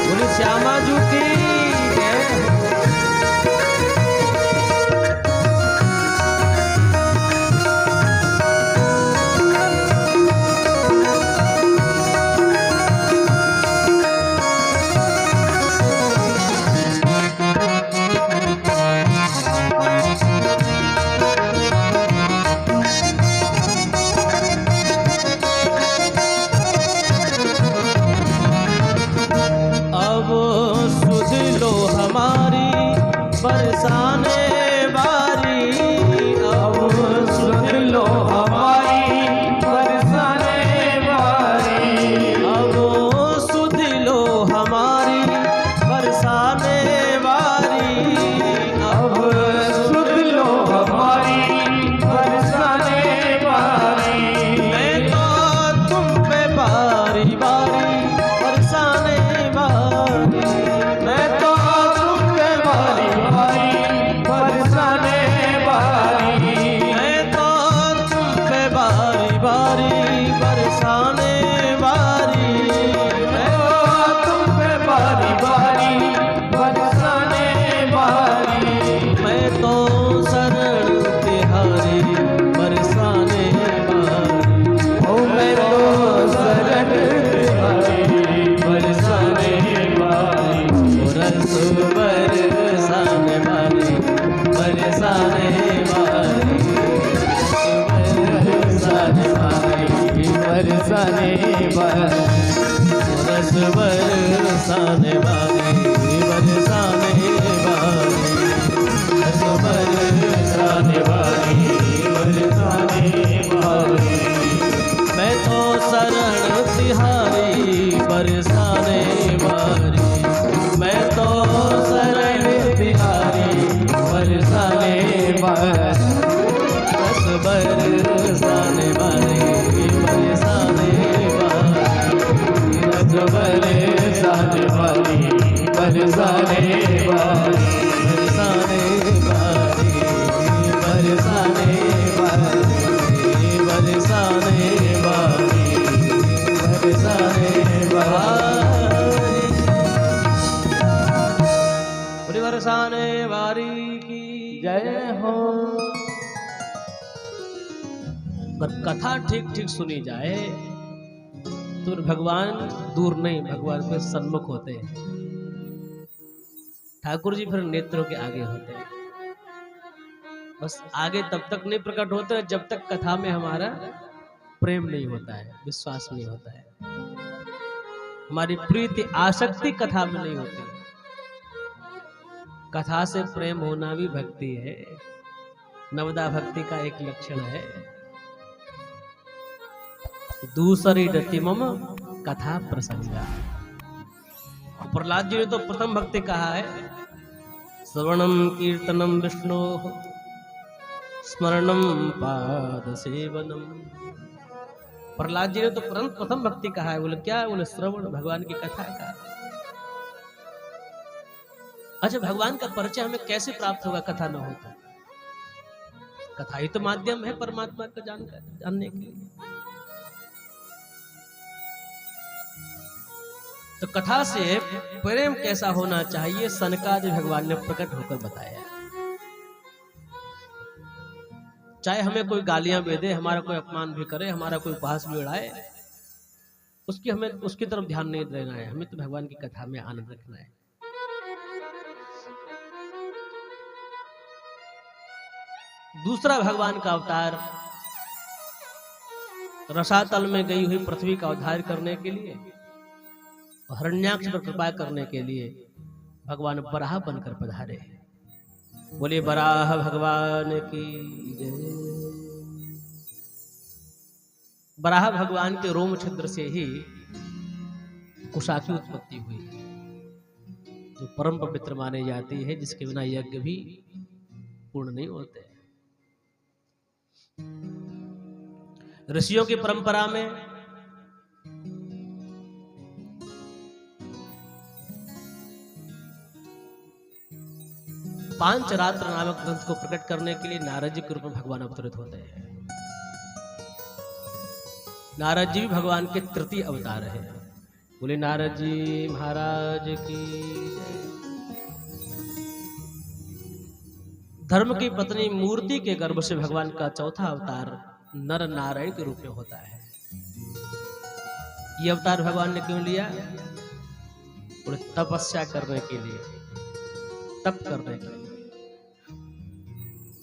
[SPEAKER 1] बोले श्यामा जू की जय। अब सुध लो हमारी बरसाने वारी, अब
[SPEAKER 2] सुन लो हमारी बरसाने वाली,
[SPEAKER 1] अब सुध लो हमारी बरसाने वारी,
[SPEAKER 2] अब सुन लो हमारी बरसाने वाली।
[SPEAKER 1] मैं तो तुम पे बारी बारी बरसाने वारी,
[SPEAKER 2] मैं तो तुम पे बारी बारी बरसाने वाली,
[SPEAKER 1] मैं तो तुम पे बारी बारी बरसाने वारी,
[SPEAKER 2] मैं तो तुम पे बारी बारी बरसाने वाली,
[SPEAKER 1] मैं तो शरण तिहारी बरसाने वाली,
[SPEAKER 2] ओ मैं तो शरण तिहारी बरसाने वाली,
[SPEAKER 1] रस बरसाने वाली बरसाने वाली, बरसाने वाली
[SPEAKER 2] बरसाने वाली,
[SPEAKER 1] रस बरसाने वाली बरसाने वाली, रस बरसाने वाली
[SPEAKER 2] बरसाने वाली,
[SPEAKER 1] मैं तो शरण तिहारी बरसाने वाली, मैं तो शरण तिहारी बरसाने वाली, रस बरसाने वाली बरसाने वाली, रस
[SPEAKER 2] बरसाने वाली बरसाने वाली,
[SPEAKER 1] बरसाने वाली बरसाने वाली बरसाने वाली बरसाने वाली, पूरी बरसाने वाली की
[SPEAKER 2] जय हो।
[SPEAKER 1] पर कथा ठीक ठीक सुनी जाए तो भगवान दूर नहीं, भगवान के सन्मुख होते हैं। ठाकुर जी फिर नेत्रों के आगे होते हैं। बस आगे तब तक नहीं प्रकट होते हैं जब तक कथा में हमारा प्रेम नहीं होता है, विश्वास नहीं होता है, हमारी प्रीति आसक्ति कथा में नहीं होती। कथा से प्रेम होना भी भक्ति है, नवदा भक्ति का एक लक्षण है। दूसरी रति मम कथा प्रसंगा। प्रहलाद जी ने तो प्रथम भक्ति कहा है, श्रवणम कीर्तनम विष्णु स्मरणम पाद सेवनम। प्रहलाद जी ने तो प्रथम भक्ति कहा है। बोले क्या? बोले श्रवण, भगवान की कथा का। अच्छा, भगवान का परिचय हमें कैसे प्राप्त होगा कथा न हो तो? कथा ही तो माध्यम है परमात्मा को जानने के लिए। तो कथा से प्रेम कैसा होना चाहिए सनकादि भगवान ने प्रकट होकर बताया। चाहे हमें कोई गालियां भी दे, हमारा कोई अपमान भी करे, हमारा कोई उपहास भी उड़ाए, हमें उसकी तरफ ध्यान नहीं देना है, हमें तो भगवान की कथा में आनंद रखना है। दूसरा भगवान का अवतार रसातल में गई हुई पृथ्वी का उद्धार करने के लिए, हिरण्याक्ष पर कृपा करने के लिए भगवान बराह बनकर पधारे। बोले बराह भगवान की जय। बराह भगवान के रोम छिद्र से ही कुशा की उत्पत्ति हुई, जो परम पवित्र माने जाती है, जिसके बिना यज्ञ भी पूर्ण नहीं होते। ऋषियों की परंपरा में पांचरात्र नामक ग्रंथ को प्रकट करने के लिए नारद जी के रूप में भगवान अवतरित होते हैं। नारद जी भी भगवान के तृतीय अवतार है। बोले नारद जी महाराज की जय। धर्म की पत्नी मूर्ति के गर्भ से भगवान का चौथा अवतार नर नारायण के रूप में होता है। ये अवतार भगवान ने क्यों लिया? बोले तपस्या करने के लिए, तप करने के लिए।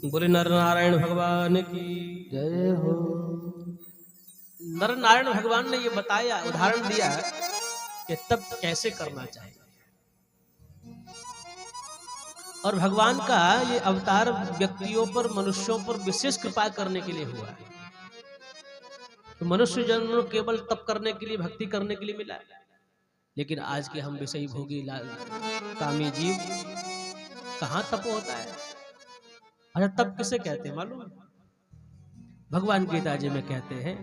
[SPEAKER 1] बोले नर नारायण भगवान की जय हो। नर नारायण भगवान ने ये बताया, उदाहरण दिया कि तप कैसे करना चाहिए। और भगवान का ये अवतार व्यक्तियों पर, मनुष्यों पर विशेष कृपा करने के लिए हुआ है। तो मनुष्य जन्म केवल तप करने के लिए, भक्ति करने के लिए मिला है, लेकिन आज के हम विषयी भोगी कामी जीव कहाँ तप होता है। अच्छा, तप किसे कहते हैं मालूम? भगवान गीता जी में कहते हैं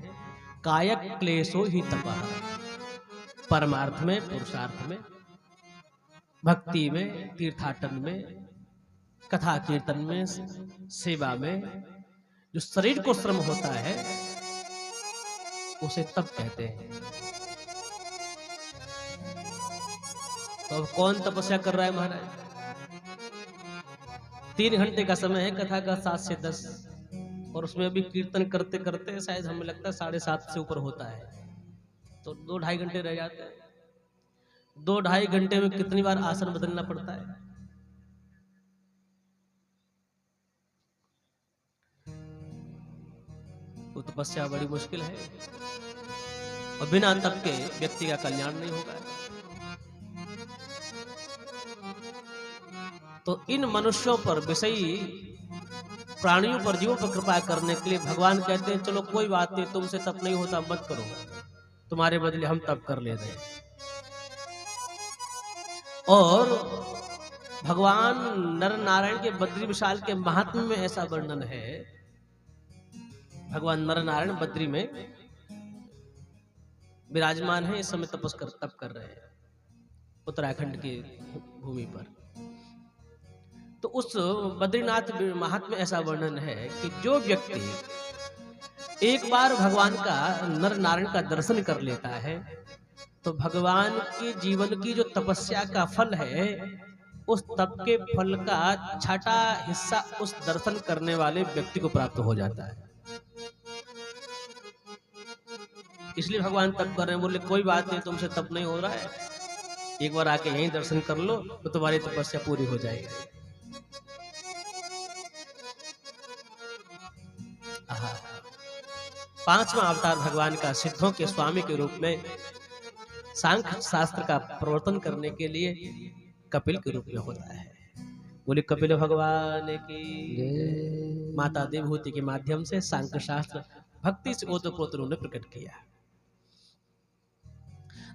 [SPEAKER 1] कायक क्लेशो ही तपः। परमार्थ में, पुरुषार्थ में, भक्ति में, तीर्थाटन में, कथा कीर्तन में, सेवा में जो शरीर को श्रम होता है उसे तप कहते हैं। तो अब कौन तपस्या कर रहा है महाराज? 3 घंटे का समय है कथा का, 7 से 10, और उसमें अभी कीर्तन करते करते शायद हमें लगता है 7:30 से ऊपर होता है, तो 2-2.5 घंटे रह जाते हैं। 2-2.5 घंटे में कितनी बार आसन बदलना पड़ता है? वो तपस्या बड़ी मुश्किल है, और बिना तप के व्यक्ति का कल्याण नहीं होगा। तो इन मनुष्यों पर, विषयी प्राणियों पर, जीवों पर कृपा करने के लिए भगवान कहते हैं चलो कोई बात नहीं, तुमसे तप नहीं होता मत करो, तुम्हारे बदले हम तप कर ले रहे हैं। और भगवान नर नारायण के बद्री विशाल के महात्म्य में ऐसा वर्णन है। भगवान नर नारायण बद्री में विराजमान है, इस समय तप कर रहे हैं उत्तराखंड की भूमि पर। तो उस बद्रीनाथ महात्म्य में ऐसा वर्णन है कि जो व्यक्ति एक बार भगवान का, नर नारायण का दर्शन कर लेता है, तो भगवान के जीवन की जो तपस्या का फल है, उस तप के फल का छठा हिस्सा उस दर्शन करने वाले व्यक्ति को प्राप्त हो जाता है। इसलिए भगवान तप कर रहे हैं। बोले कोई बात नहीं, तुमसे तप नहीं हो रहा है, एक बार आके यहीं दर्शन कर लो तो तुम्हारी तपस्या पूरी हो जाएगी। पांचवा अवतार भगवान का सिद्धों के स्वामी के रूप में सांख्य शास्त्र का प्रवर्तन करने के लिए कपिल के रूप में होता है। बोले कपिल भगवान की। माता देवहूति के माध्यम से सांख्य शास्त्र भक्ति से ओतप्रोत उन्होंने प्रकट किया।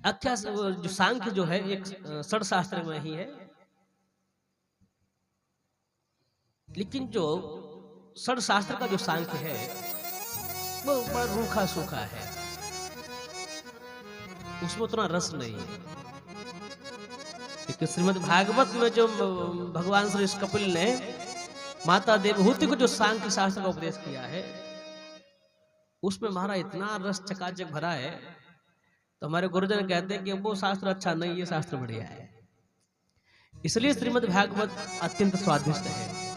[SPEAKER 1] अख्या जो सांख्य जो है एक षड शास्त्र में ही है, लेकिन जो षड शास्त्र का जो सांख्य है वो बड़ा रूखा सूखा है, उसमें उतना रस नहीं है। श्रीमद् भागवत में जो भगवान श्री कपिल ने माता देवहूति को जो सांख्य शास्त्र का उपदेश किया है, उसमें महाराज इतना रस चकाचक भरा है तो हमारे गुरुजन कहते हैं कि वो शास्त्र अच्छा नहीं, ये शास्त्र बढ़िया है। इसलिए श्रीमद् भागवत अत्यंत स्वादिष्ट है।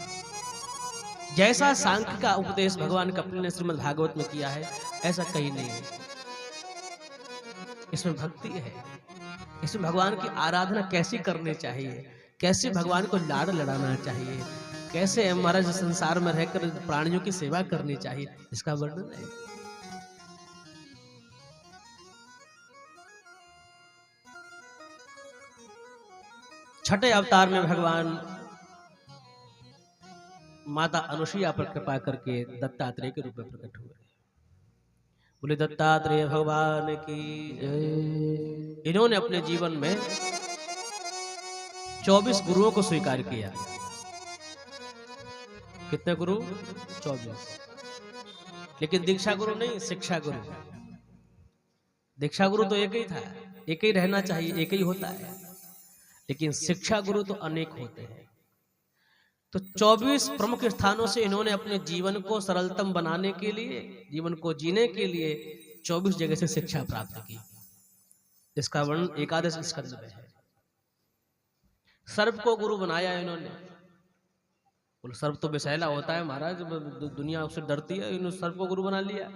[SPEAKER 1] जैसा सांख्य का उपदेश भगवान कपिल ने श्रीमद् भागवत में किया है, ऐसा कहीं नहीं है। इसमें भक्ति है, इसमें भगवान की आराधना कैसी करनी चाहिए, कैसे भगवान को लाड़ लड़ाना चाहिए, कैसे हमारा संसार में रहकर प्राणियों की सेवा करनी चाहिए, इसका वर्णन है। छठे अवतार में भगवान माता अनुसुईया पर कृपा करके दत्तात्रेय के रूप में प्रकट हुए। बोले दत्तात्रेय भगवान की जय। इन्होंने अपने जीवन में 24 गुरुओं को स्वीकार किया। कितने गुरु? 24। लेकिन दीक्षा गुरु नहीं, शिक्षा गुरु। दीक्षा गुरु तो एक ही था, एक ही रहना चाहिए, एक ही होता है। लेकिन शिक्षा गुरु तो अनेक होते हैं। तो 24 प्रमुख स्थानों से इन्होंने अपने जीवन को सरलतम बनाने के लिए, जीवन को जीने के लिए 24 जगह से शिक्षा प्राप्त की। इसका वर्णन एकादश स्कंद में है। सर्प को गुरु बनाया इन्होंने। बोले सर्प तो विषैला होता है महाराज, दुनिया उससे डरती है, इन्होंने सर्प को गुरु बना लिया।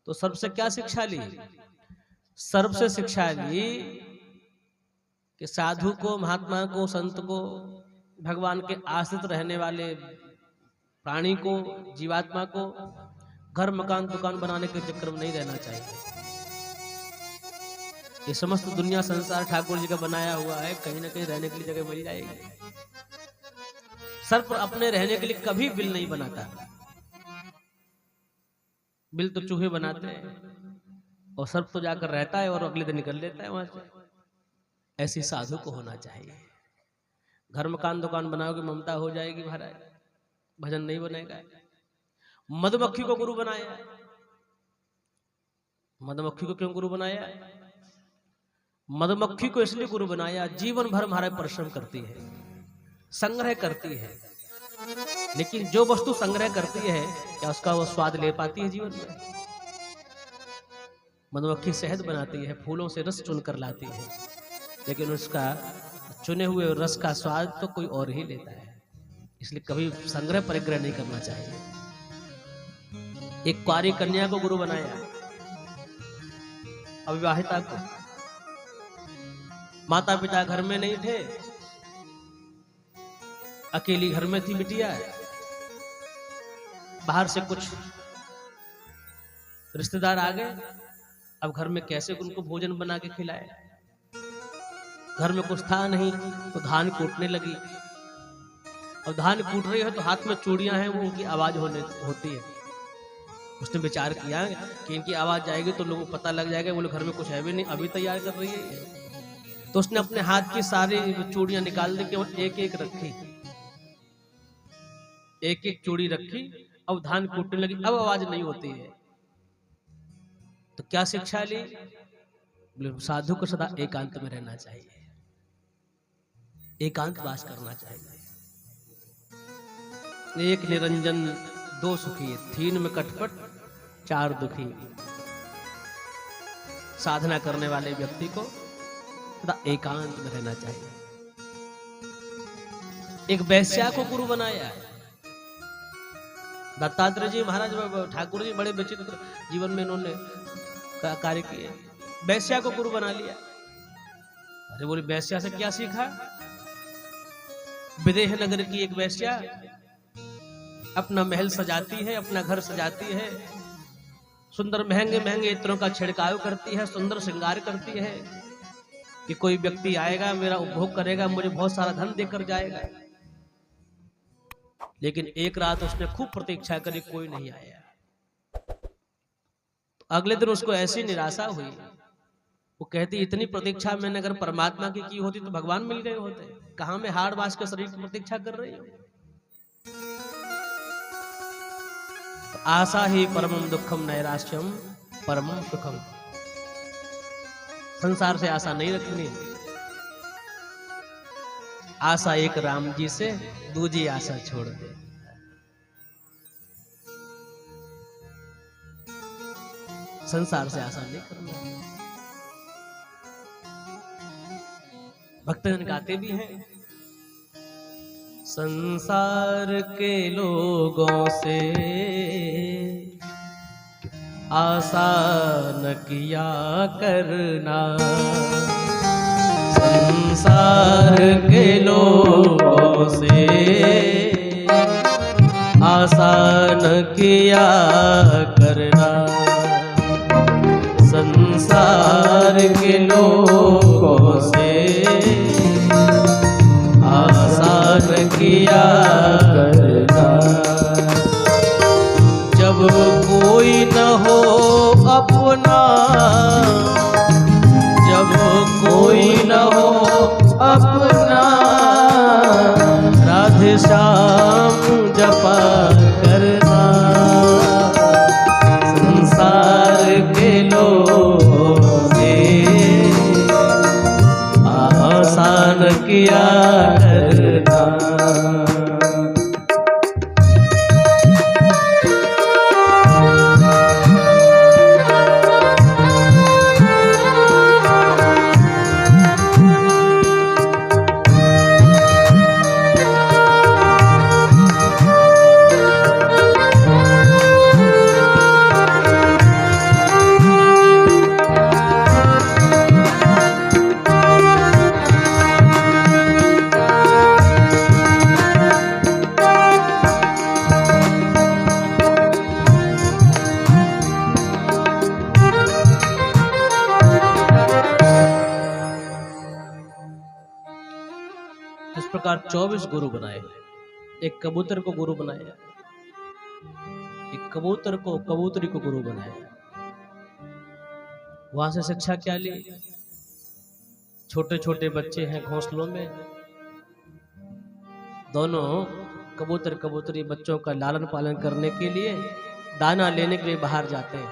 [SPEAKER 1] तो सर्प से क्या शिक्षा ली? सर्प से शिक्षा ली कि साधु को, महात्मा को, संत को, भगवान के आश्रित रहने वाले प्राणी को, जीवात्मा को घर मकान दुकान बनाने के चक्कर में नहीं रहना चाहिए। ये समस्त दुनिया संसार ठाकुर जी का बनाया हुआ है, कहीं ना कहीं रहने के लिए जगह मिल जाएगी। सर्प अपने रहने के लिए कभी बिल नहीं बनाता। बिल तो चूहे बनाते हैं, और सर्प तो जाकर रहता है और अगले दिन निकल लेता है वहां से। ऐसी साधु को होना चाहिए। घर मकान दुकान बनाओगे ममता हो जाएगी महाराज, भजन नहीं बनेगा। मधुमक्खी को गुरु बनाया। मधुमक्खी को क्यों गुरु बनाया? मधुमक्खी को इसलिए गुरु बनाया, जीवन भर हमारा परिश्रम करती है, संग्रह करती है, लेकिन जो वस्तु संग्रह करती है क्या उसका वो स्वाद ले पाती है जीवन में? मधुमक्खी शहद बनाती है, फूलों से रस चुनकर लाती है, लेकिन उसका चुने हुए रस का स्वाद तो कोई और ही लेता है। इसलिए कभी संग्रह परिग्रह नहीं करना चाहिए। एक कुंवारी कन्या को गुरु बनाया, अविवाहिता को। माता पिता घर में नहीं थे, अकेली घर में थी बिटिया। बाहर से कुछ रिश्तेदार आ गए, अब घर में कैसे उनको भोजन बना के खिलाए? घर में कुछ था नहीं, तो धान कूटने लगी। और धान कूट रही है तो हाथ में चूड़ियां हैं, वो उनकी आवाज होती है। उसने विचार किया कि इनकी आवाज जाएगी तो लोगों को पता लग जाएगा, बोले घर में कुछ है भी नहीं, अभी तैयार कर रही है। तो उसने अपने हाथ की सारी चूड़ियां निकाल दी, केवल एक एक रखी, एक एक चूड़ी रखी। अब धान कूटने लगी, अब आवाज नहीं होती है। तो क्या शिक्षा ली? साधु को सदा एकांत में रहना चाहिए, एकांत वास करना चाहिए। एक निरंजन दो सुखी, तीन में कटपट चार दुखी। साधना करने वाले व्यक्ति को सदा एकांत में रहना चाहिए। एक वैश्या को गुरु बनाया। दत्तात्रेय जी महाराज, ठाकुर जी बड़े विचित्र जीवन में इन्होंने कार्य किए। वैश्या को गुरु बना लिया। अरे बोले वैश्या से क्या सीखा? विदेह नगर की एक वैश्या अपना महल सजाती है, अपना घर सजाती है, सुंदर महंगे महंगे इत्रों का छिड़काव करती है, सुंदर श्रृंगार करती है कि कोई व्यक्ति आएगा, मेरा उपभोग करेगा, मुझे बहुत सारा धन देकर जाएगा। लेकिन एक रात उसने खूब प्रतीक्षा करी, कोई नहीं आया। तो अगले दिन उसको ऐसी निराशा हुई, वो कहती इतनी प्रतीक्षा मैंने अगर परमात्मा की होती तो भगवान मिल गए होते, कहां मैं हाड़ बास के शरीर की प्रतीक्षा कर रही हूं। तो आशा ही परमम दुखम नैराश्यम परमम सुखम। संसार से आशा नहीं रखनी। आशा एक राम जी से, दूजी आशा छोड़ दे। संसार से आशा नहीं करना। भक्तजन गाते भी हैं, संसार के लोगों से आशा न किया करना, संसार के लोगों से आशा न किया करना, संसार के लोगों से आशा न किया करना। जब कोई न हो अपना, जब कोई न हो अपना, राधे श्याम जपा करना, संसार के लोगों से आसान किया करना। इस प्रकार 24 गुरु बनाए। एक कबूतर को गुरु बनाया, एक कबूतर को कबूतरी को गुरु बनाया। वहां से शिक्षा क्या ली? छोटे छोटे बच्चे हैं घोंसलों में, दोनों कबूतर कबूतरी बच्चों का लालन पालन करने के लिए, दाना लेने के लिए बाहर जाते हैं।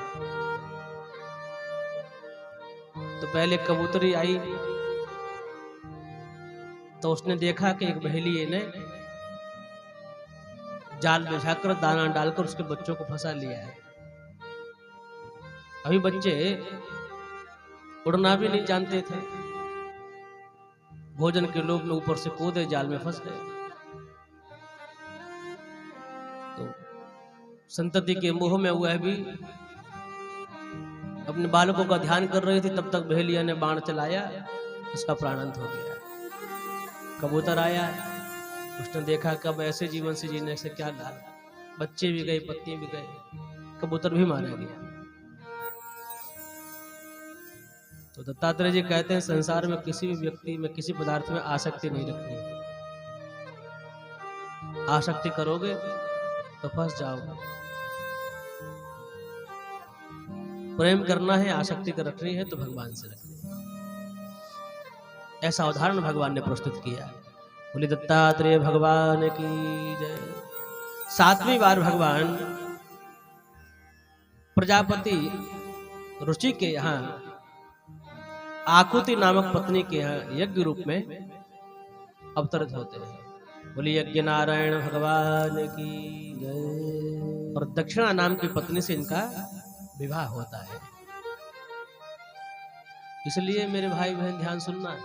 [SPEAKER 1] तो पहले कबूतरी आई तो उसने देखा कि एक बहेलिये ने जाल बिछाकर दाना डालकर उसके बच्चों को फंसा लिया है। अभी बच्चे उड़ना भी नहीं जानते थे, भोजन के लोभ में ऊपर से कूदे, जाल में फंस गए। तो संतति के मोह में वह भी अपने बालकों का ध्यान कर रही थी, तब तक बहेलिया ने बाण चलाया, उसका प्राणांत हो गया। कबूतर आया, उसने देखा कब ऐसे जीवन से जीने से क्या लाभ, बच्चे भी गए, पत्नी भी गए, कबूतर भी मारा गया। तो दत्तात्रेय जी कहते हैं संसार में किसी भी व्यक्ति में, किसी पदार्थ में आसक्ति नहीं रखनी। आसक्ति करोगे तो फंस जाओगे। प्रेम करना है, आसक्ति कर रखनी है तो भगवान से रखनी है। ऐसा उदाहरण भगवान ने प्रस्तुत किया। बोले दत्तात्रेय भगवान की जय। 7वीं बार भगवान प्रजापति ऋषि के यहाँ आकुति नामक पत्नी के यहाँ यज्ञ रूप में अवतरित होते हैं। बोले यज्ञ नारायण भगवान की जय। और दक्षिणा नाम की पत्नी से इनका विवाह होता है। इसलिए मेरे भाई बहन ध्यान सुनना,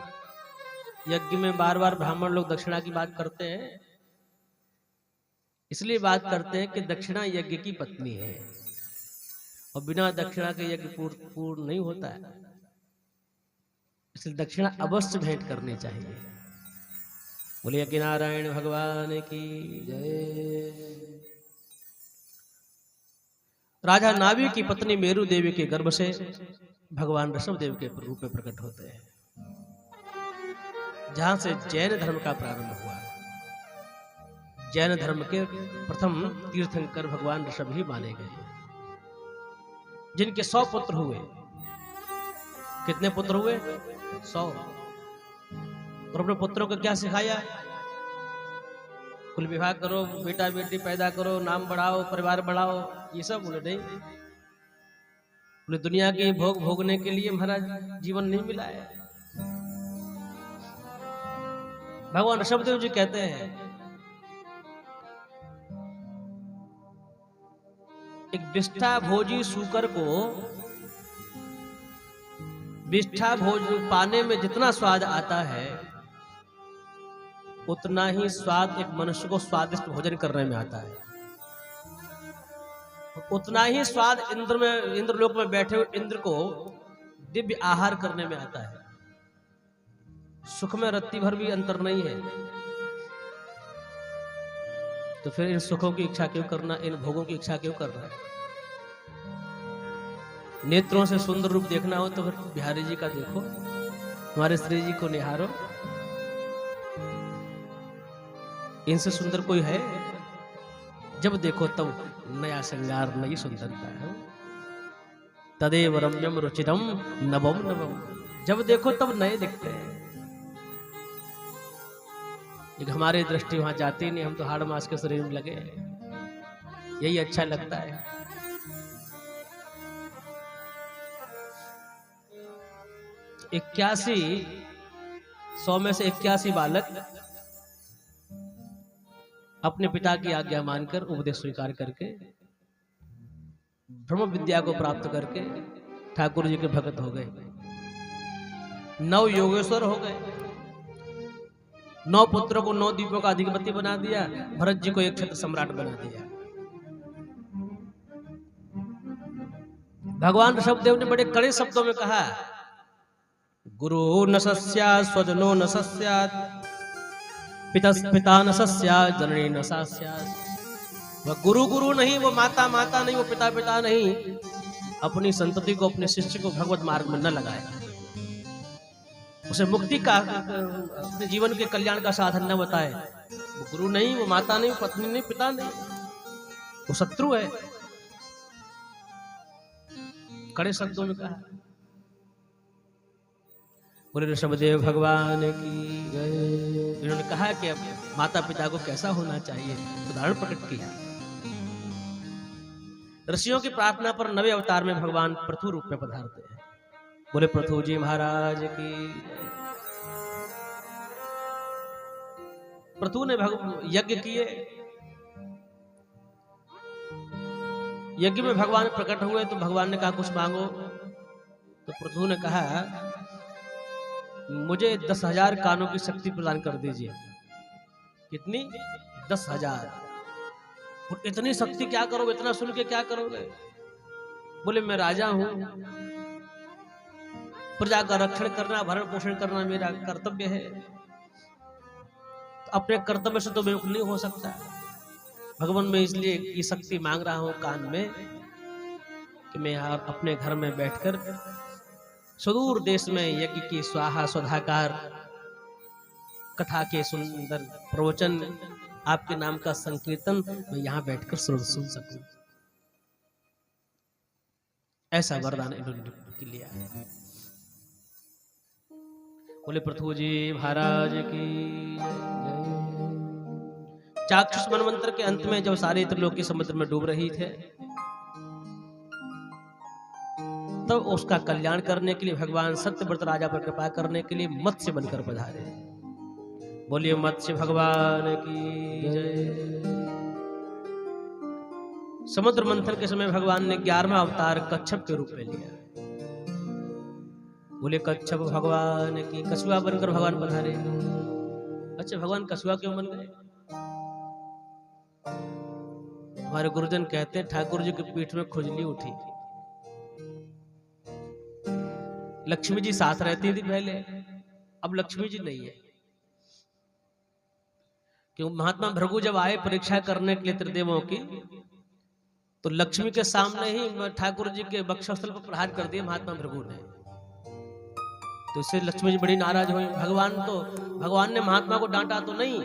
[SPEAKER 1] यज्ञ में बार बार ब्राह्मण लोग दक्षिणा की बात करते हैं, इसलिए बात करते हैं कि दक्षिणा यज्ञ की पत्नी है और बिना दक्षिणा के यज्ञ पूर्ण नहीं होता है। इसलिए दक्षिणा अवश्य भेंट करनी चाहिए। बोले यज्ञ नारायण भगवान की जय। राजा नाभि की पत्नी मेरु देवी के गर्भ से भगवान ऋषभ देव के रूप में प्रकट होते हैं, जहां से जैन धर्म का प्रारंभ हुआ। जैन धर्म के प्रथम तीर्थंकर भगवान ऋषभ ही माने गए, जिनके 100 पुत्र हुए। कितने पुत्र हुए? 100। और अपने पुत्रों को क्या सिखाया? कुल विवाह करो, बेटा बेटी पैदा करो, नाम बढ़ाओ, परिवार बढ़ाओ, ये सब बोले नहीं। बोले दुनिया के भोग भोगने के लिए महाराज जीवन नहीं मिला है। भगवान ऋषभ देव जी कहते हैं एक विष्ठा भोजी सूकर को विष्ठा भोज पाने में जितना स्वाद आता है उतना ही स्वाद एक मनुष्य को स्वादिष्ट भोजन करने में आता है। उतना ही स्वाद इंद्रलोक में बैठे हुए इंद्र को दिव्य आहार करने में आता है। सुख में रत्ती भर भी अंतर नहीं है। तो फिर इन सुखों की इच्छा क्यों करना, इन भोगों की इच्छा क्यों करना है? नेत्रों से सुंदर रूप देखना हो तो फिर बिहारी जी का देखो, हमारे श्री जी को निहारो। इनसे सुंदर कोई है? जब देखो तब नया श्रृंगार, नई सुंदरता है। तदेव रम्यम रुचिरम नवम नवम, जब देखो तब नए दिखते हैं। एक हमारी दृष्टि वहां जाती नहीं, हम तो हाड़ मास के शरीर में लगे हैं, यही अच्छा लगता है। 100 में से 81 बालक अपने पिता की आज्ञा मानकर उपदेश स्वीकार करके ब्रह्म विद्या को प्राप्त करके ठाकुर जी के भक्त हो गए, 9 योगेश्वर हो गए, 9 पुत्रों को 9 द्वीपों का अधिपति बना दिया, भरत जी को एक क्षत्र सम्राट बना दिया। भगवान ऋषभदेव ने बड़े कड़े शब्दों में कहा, गुरु न सस्यात् स्वजनो न सस्यात् पिता न सस्यात् जननी न सस्यात्। वह गुरु गुरु नहीं, वो माता माता नहीं, वो पिता पिता नहीं, अपनी संतति को, अपने शिष्य को भगवत मार्ग में न लगाए, उसे मुक्ति का, अपने जीवन के कल्याण का साधन न बताए। वो गुरु नहीं, वो माता नहीं, वो पत्नी नहीं, पिता नहीं, वो शत्रु है। कड़े शब्दों में कहा। बोले ऋषभदेव भगवान की जय। इन्होंने कहा कि अब माता पिता को कैसा होना चाहिए, उदाहरण प्रकट किया। ऋषियों की प्रार्थना पर 9वें अवतार में भगवान पृथु रूप में पधारते हैं। बोले पृथु जी महाराज की। पृथु ने यज्ञ किए, यज्ञ में भगवान प्रकट हुए तो भगवान ने कहा कुछ मांगो। तो पृथु ने कहा मुझे 10,000 कानों की शक्ति प्रदान कर दीजिए। कितनी? 10,000। और इतनी शक्ति क्या करोगे, इतना सुन के क्या करोगे? बोले मैं राजा हूं, प्रजा का रक्षण करना, भरण पोषण करना मेरा कर्तव्य है। तो अपने कर्तव्य से तो बेवकूफ नहीं हो सकता। भगवान मैं इसलिए ये शक्ति मांग रहा हूं कान में कि मैं अपने घर में बैठकर सुदूर देश में यज्ञ की स्वाहा स्वधाकार कथा के सुंदर प्रवचन, आपके नाम का संकीर्तन मैं यहां बैठकर सुन सकूं। ऐसा वरदान इन्होंने लिया है। बोले पृथु जी महाराज की जय। चाक्षुष मनवंतर के अंत में जब सारे त्रिलोकी समुद्र में डूब रही थे, तो उसका कल्याण करने के लिए भगवान सत्यव्रत राजा पर कृपा करने के लिए मत्स्य बनकर पधारे। बोलिए मत्स्य भगवान की जय। समुद्र मंथन के समय भगवान ने 11वां अवतार कच्छप के रूप में लिया। बोले कच्छप भगवान की। कछुआ बनकर भगवान पधारे। अच्छा, भगवान कछुआ क्यों बन गए? हमारे गुरुजन कहते हैं ठाकुर जी की पीठ में खुजली उठी। लक्ष्मी जी साथ रहती थी पहले, अब लक्ष्मी जी नहीं है। क्यों? महात्मा भृगु जब आए परीक्षा करने के लिए त्रिदेवों की, तो लक्ष्मी के सामने ही ठाकुर जी के वक्षस्थल पर प्रहार कर दिया महात्मा भृगु ने। तो इससे लक्ष्मी जी बड़ी नाराज हुई। भगवान ने महात्मा को डांटा तो नहीं,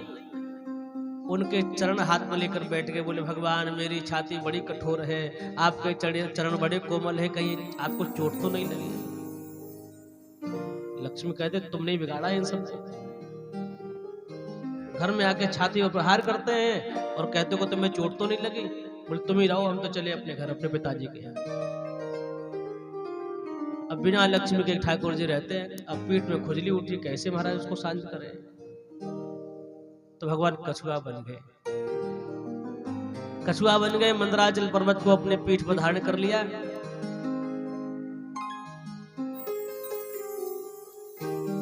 [SPEAKER 1] उनके चरण हाथ में लेकर बैठ गए। बोले भगवान मेरी छाती बड़ी कठोर है, आपके चरण बड़े कोमल है, कहीं आपको चोट तो नहीं लगी? लक्ष्मी कहते तुमने ही बिगाड़ा इन सब को। घर में आके छाती पर प्रहार करते हैं और कहते को तुम्हें चोट तो नहीं लगी? बोले तुम ही रहो, हम तो चले अपने घर, अपने पिताजी के यहाँ। अब बिना लक्ष्मी के ठाकुर जी रहते हैं, अब पीठ में खुजली उठी, कैसे महाराज उसको शांत करें? तो भगवान कछुआ बन गए। कछुआ बन गए, मंदराचल पर्वत को अपने पीठ पर धारण कर लिया।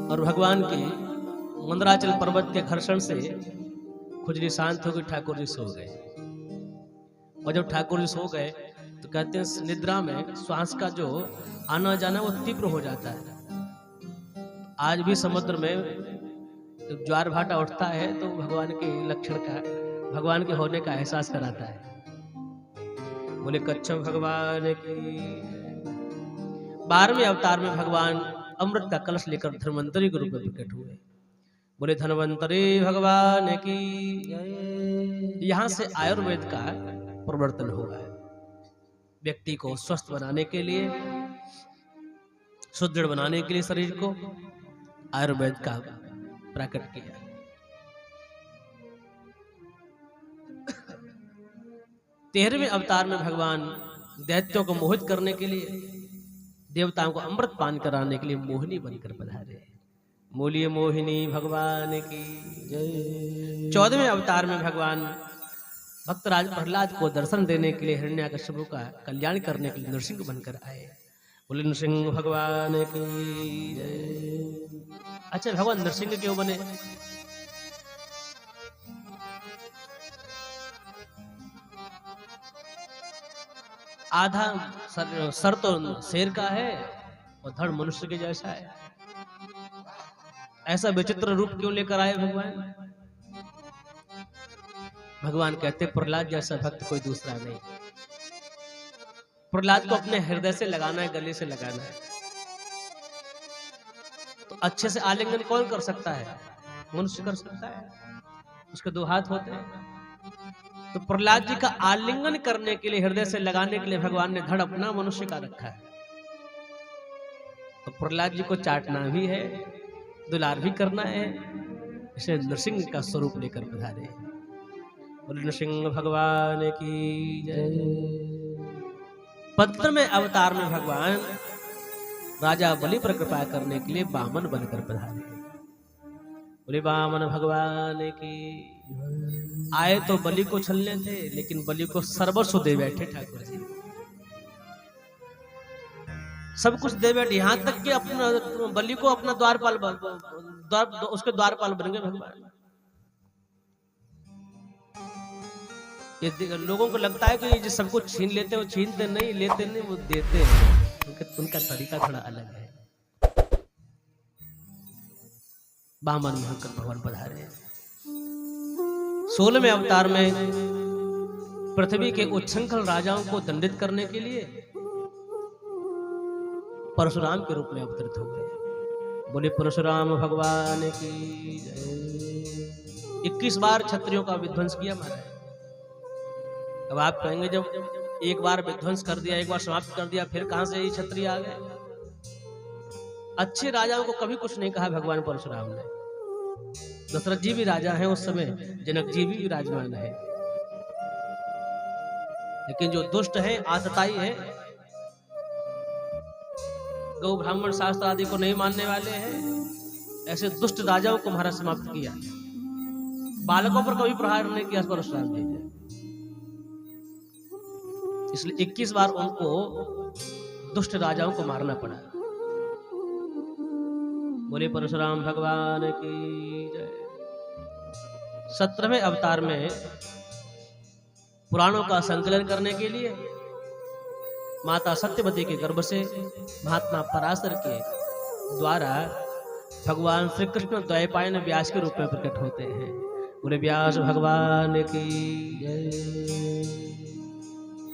[SPEAKER 1] और भगवान की मंदराचल पर्वत के घर्षण से खुजली शांत हो गई, ठाकुर जी सो गए। और जब ठाकुर जी सो गए तो कहते हैं निद्रा में श्वास का जो आना जाना वो तीव्र हो जाता है। आज भी समुद्र में जब ज्वार भाटा उठता है तो भगवान के लक्षण का, भगवान के होने का एहसास कराता है। बोले कच्छप भगवान की। 12वें अवतार में भगवान अमृत का कलश लेकर धन्वंतरी के रूप में प्रकट हुए। बोले धन्वंतरी भगवान की। यहां से आयुर्वेद का प्रवर्तन हुआ है। व्यक्ति को स्वस्थ बनाने के लिए, सुदृढ़ बनाने के लिए शरीर को आयुर्वेद का प्रकट किया। तेरहवें अवतार में भगवान दैत्यों को मोहित करने के लिए, देवताओं को अमृत पान कराने के लिए मोहिनी बनकर पधारे। बोलिए मोहिनी भगवान की जय। 14वें अवतार में भगवान भक्तराज प्रहलाद को दर्शन देने के लिए हिरण्याकश्यप का कल्याण करने के लिए नृसिंह बनकर आए। बोले नृसिंह भगवान की जय। अच्छा, भगवान नृसिंह क्यों बने? आधा सर तो शेर का है और धड़ मनुष्य के जैसा है। ऐसा विचित्र रूप क्यों लेकर आए भगवान? भगवान कहते प्रहलाद जैसा भक्त कोई दूसरा नहीं। प्रहलाद को अपने हृदय से लगाना है, गले से लगाना है। तो अच्छे से आलिंगन कौन कर सकता है? मनुष्य कर सकता है, उसके 2 हाथ होते हैं। तो प्रहलाद जी का आलिंगन करने के लिए, हृदय से लगाने के लिए भगवान ने धड़ अपना मनुष्य का रखा है। तो प्रहलाद जी को चाटना भी है, दुलार भी करना है, इसे नृसिंह का स्वरूप लेकर पधारे। बोले नृसिंह भगवान की जय। 15वें अवतार में भगवान राजा बलि पर कृपा करने के लिए वामन बनकर पधारे। बोले वामन भगवान की। आए तो बलि को छलने थे, लेकिन बलि को सर्वस्व दे बैठे ठाकुर जी। सब कुछ दे बैठे, यहां तक कि अपना बलि को अपना द्वारपाल, उसके द्वारपाल बन गए भगवान। ये लोगों को लगता है कि ये जो सब कुछ छीन लेते हैं, वो छीनते नहीं, लेते नहीं, वो देते हैं। उनका तरीका थोड़ा अलग है। वामन में होकर भगवान पधारे। 16वें अवतार में पृथ्वी के उच्छृंखल राजाओं को दंडित करने के लिए परशुराम के रूप में अवतरित हो गए। बोले परशुराम भगवान की जय। 21 बार क्षत्रियों का विध्वंस किया महाराज। अब आप कहेंगे जब एक बार विध्वंस कर दिया, एक बार समाप्त कर दिया, फिर कहां से ये क्षत्रिय आ गए? अच्छे राजाओं को कभी कुछ नहीं कहा भगवान परशुराम ने। दशरथ जी भी राजा हैं उस समय, जनक जी भी विराजमान है, लेकिन जो दुष्ट है, आतताई है, गौ ब्राह्मण शास्त्र आदि को नहीं मानने वाले हैं, ऐसे दुष्ट राजाओं को महाराज समाप्त किया। बालकों पर कभी प्रहार नहीं किया परशुराम जी ने, इसलिए 21 बार उनको दुष्ट राजाओं को मारना पड़ा। बोले परशुराम भगवान की जय। 17वें अवतार में पुराणों का संकलन करने के लिए माता सत्यवती के गर्भ से महात्मा पराशर के द्वारा भगवान श्री कृष्ण द्वैपायन व्यास के रूप में प्रकट होते हैं। बोले व्यास भगवान की जय।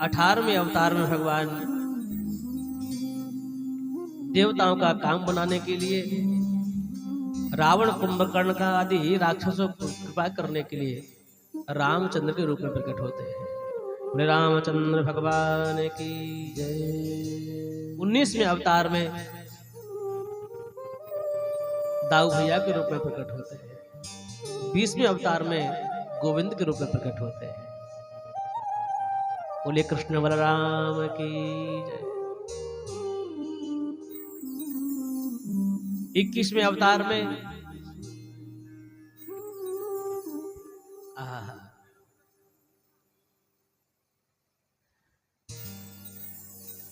[SPEAKER 1] 18वें अवतार में भगवान देवताओं का काम बनाने के लिए रावण, कुंभकर्ण का आदि राक्षसों को कृपा करने के लिए रामचंद्र के रूप में प्रकट होते हैं। बोले रामचंद्र भगवान की जय। 19वें अवतार में दाऊ भैया के रूप में प्रकट होते हैं। 20वें अवतार में गोविंद के रूप में प्रकट होते हैं। बोले कृष्ण बलराम की जय। 21वें अवतार में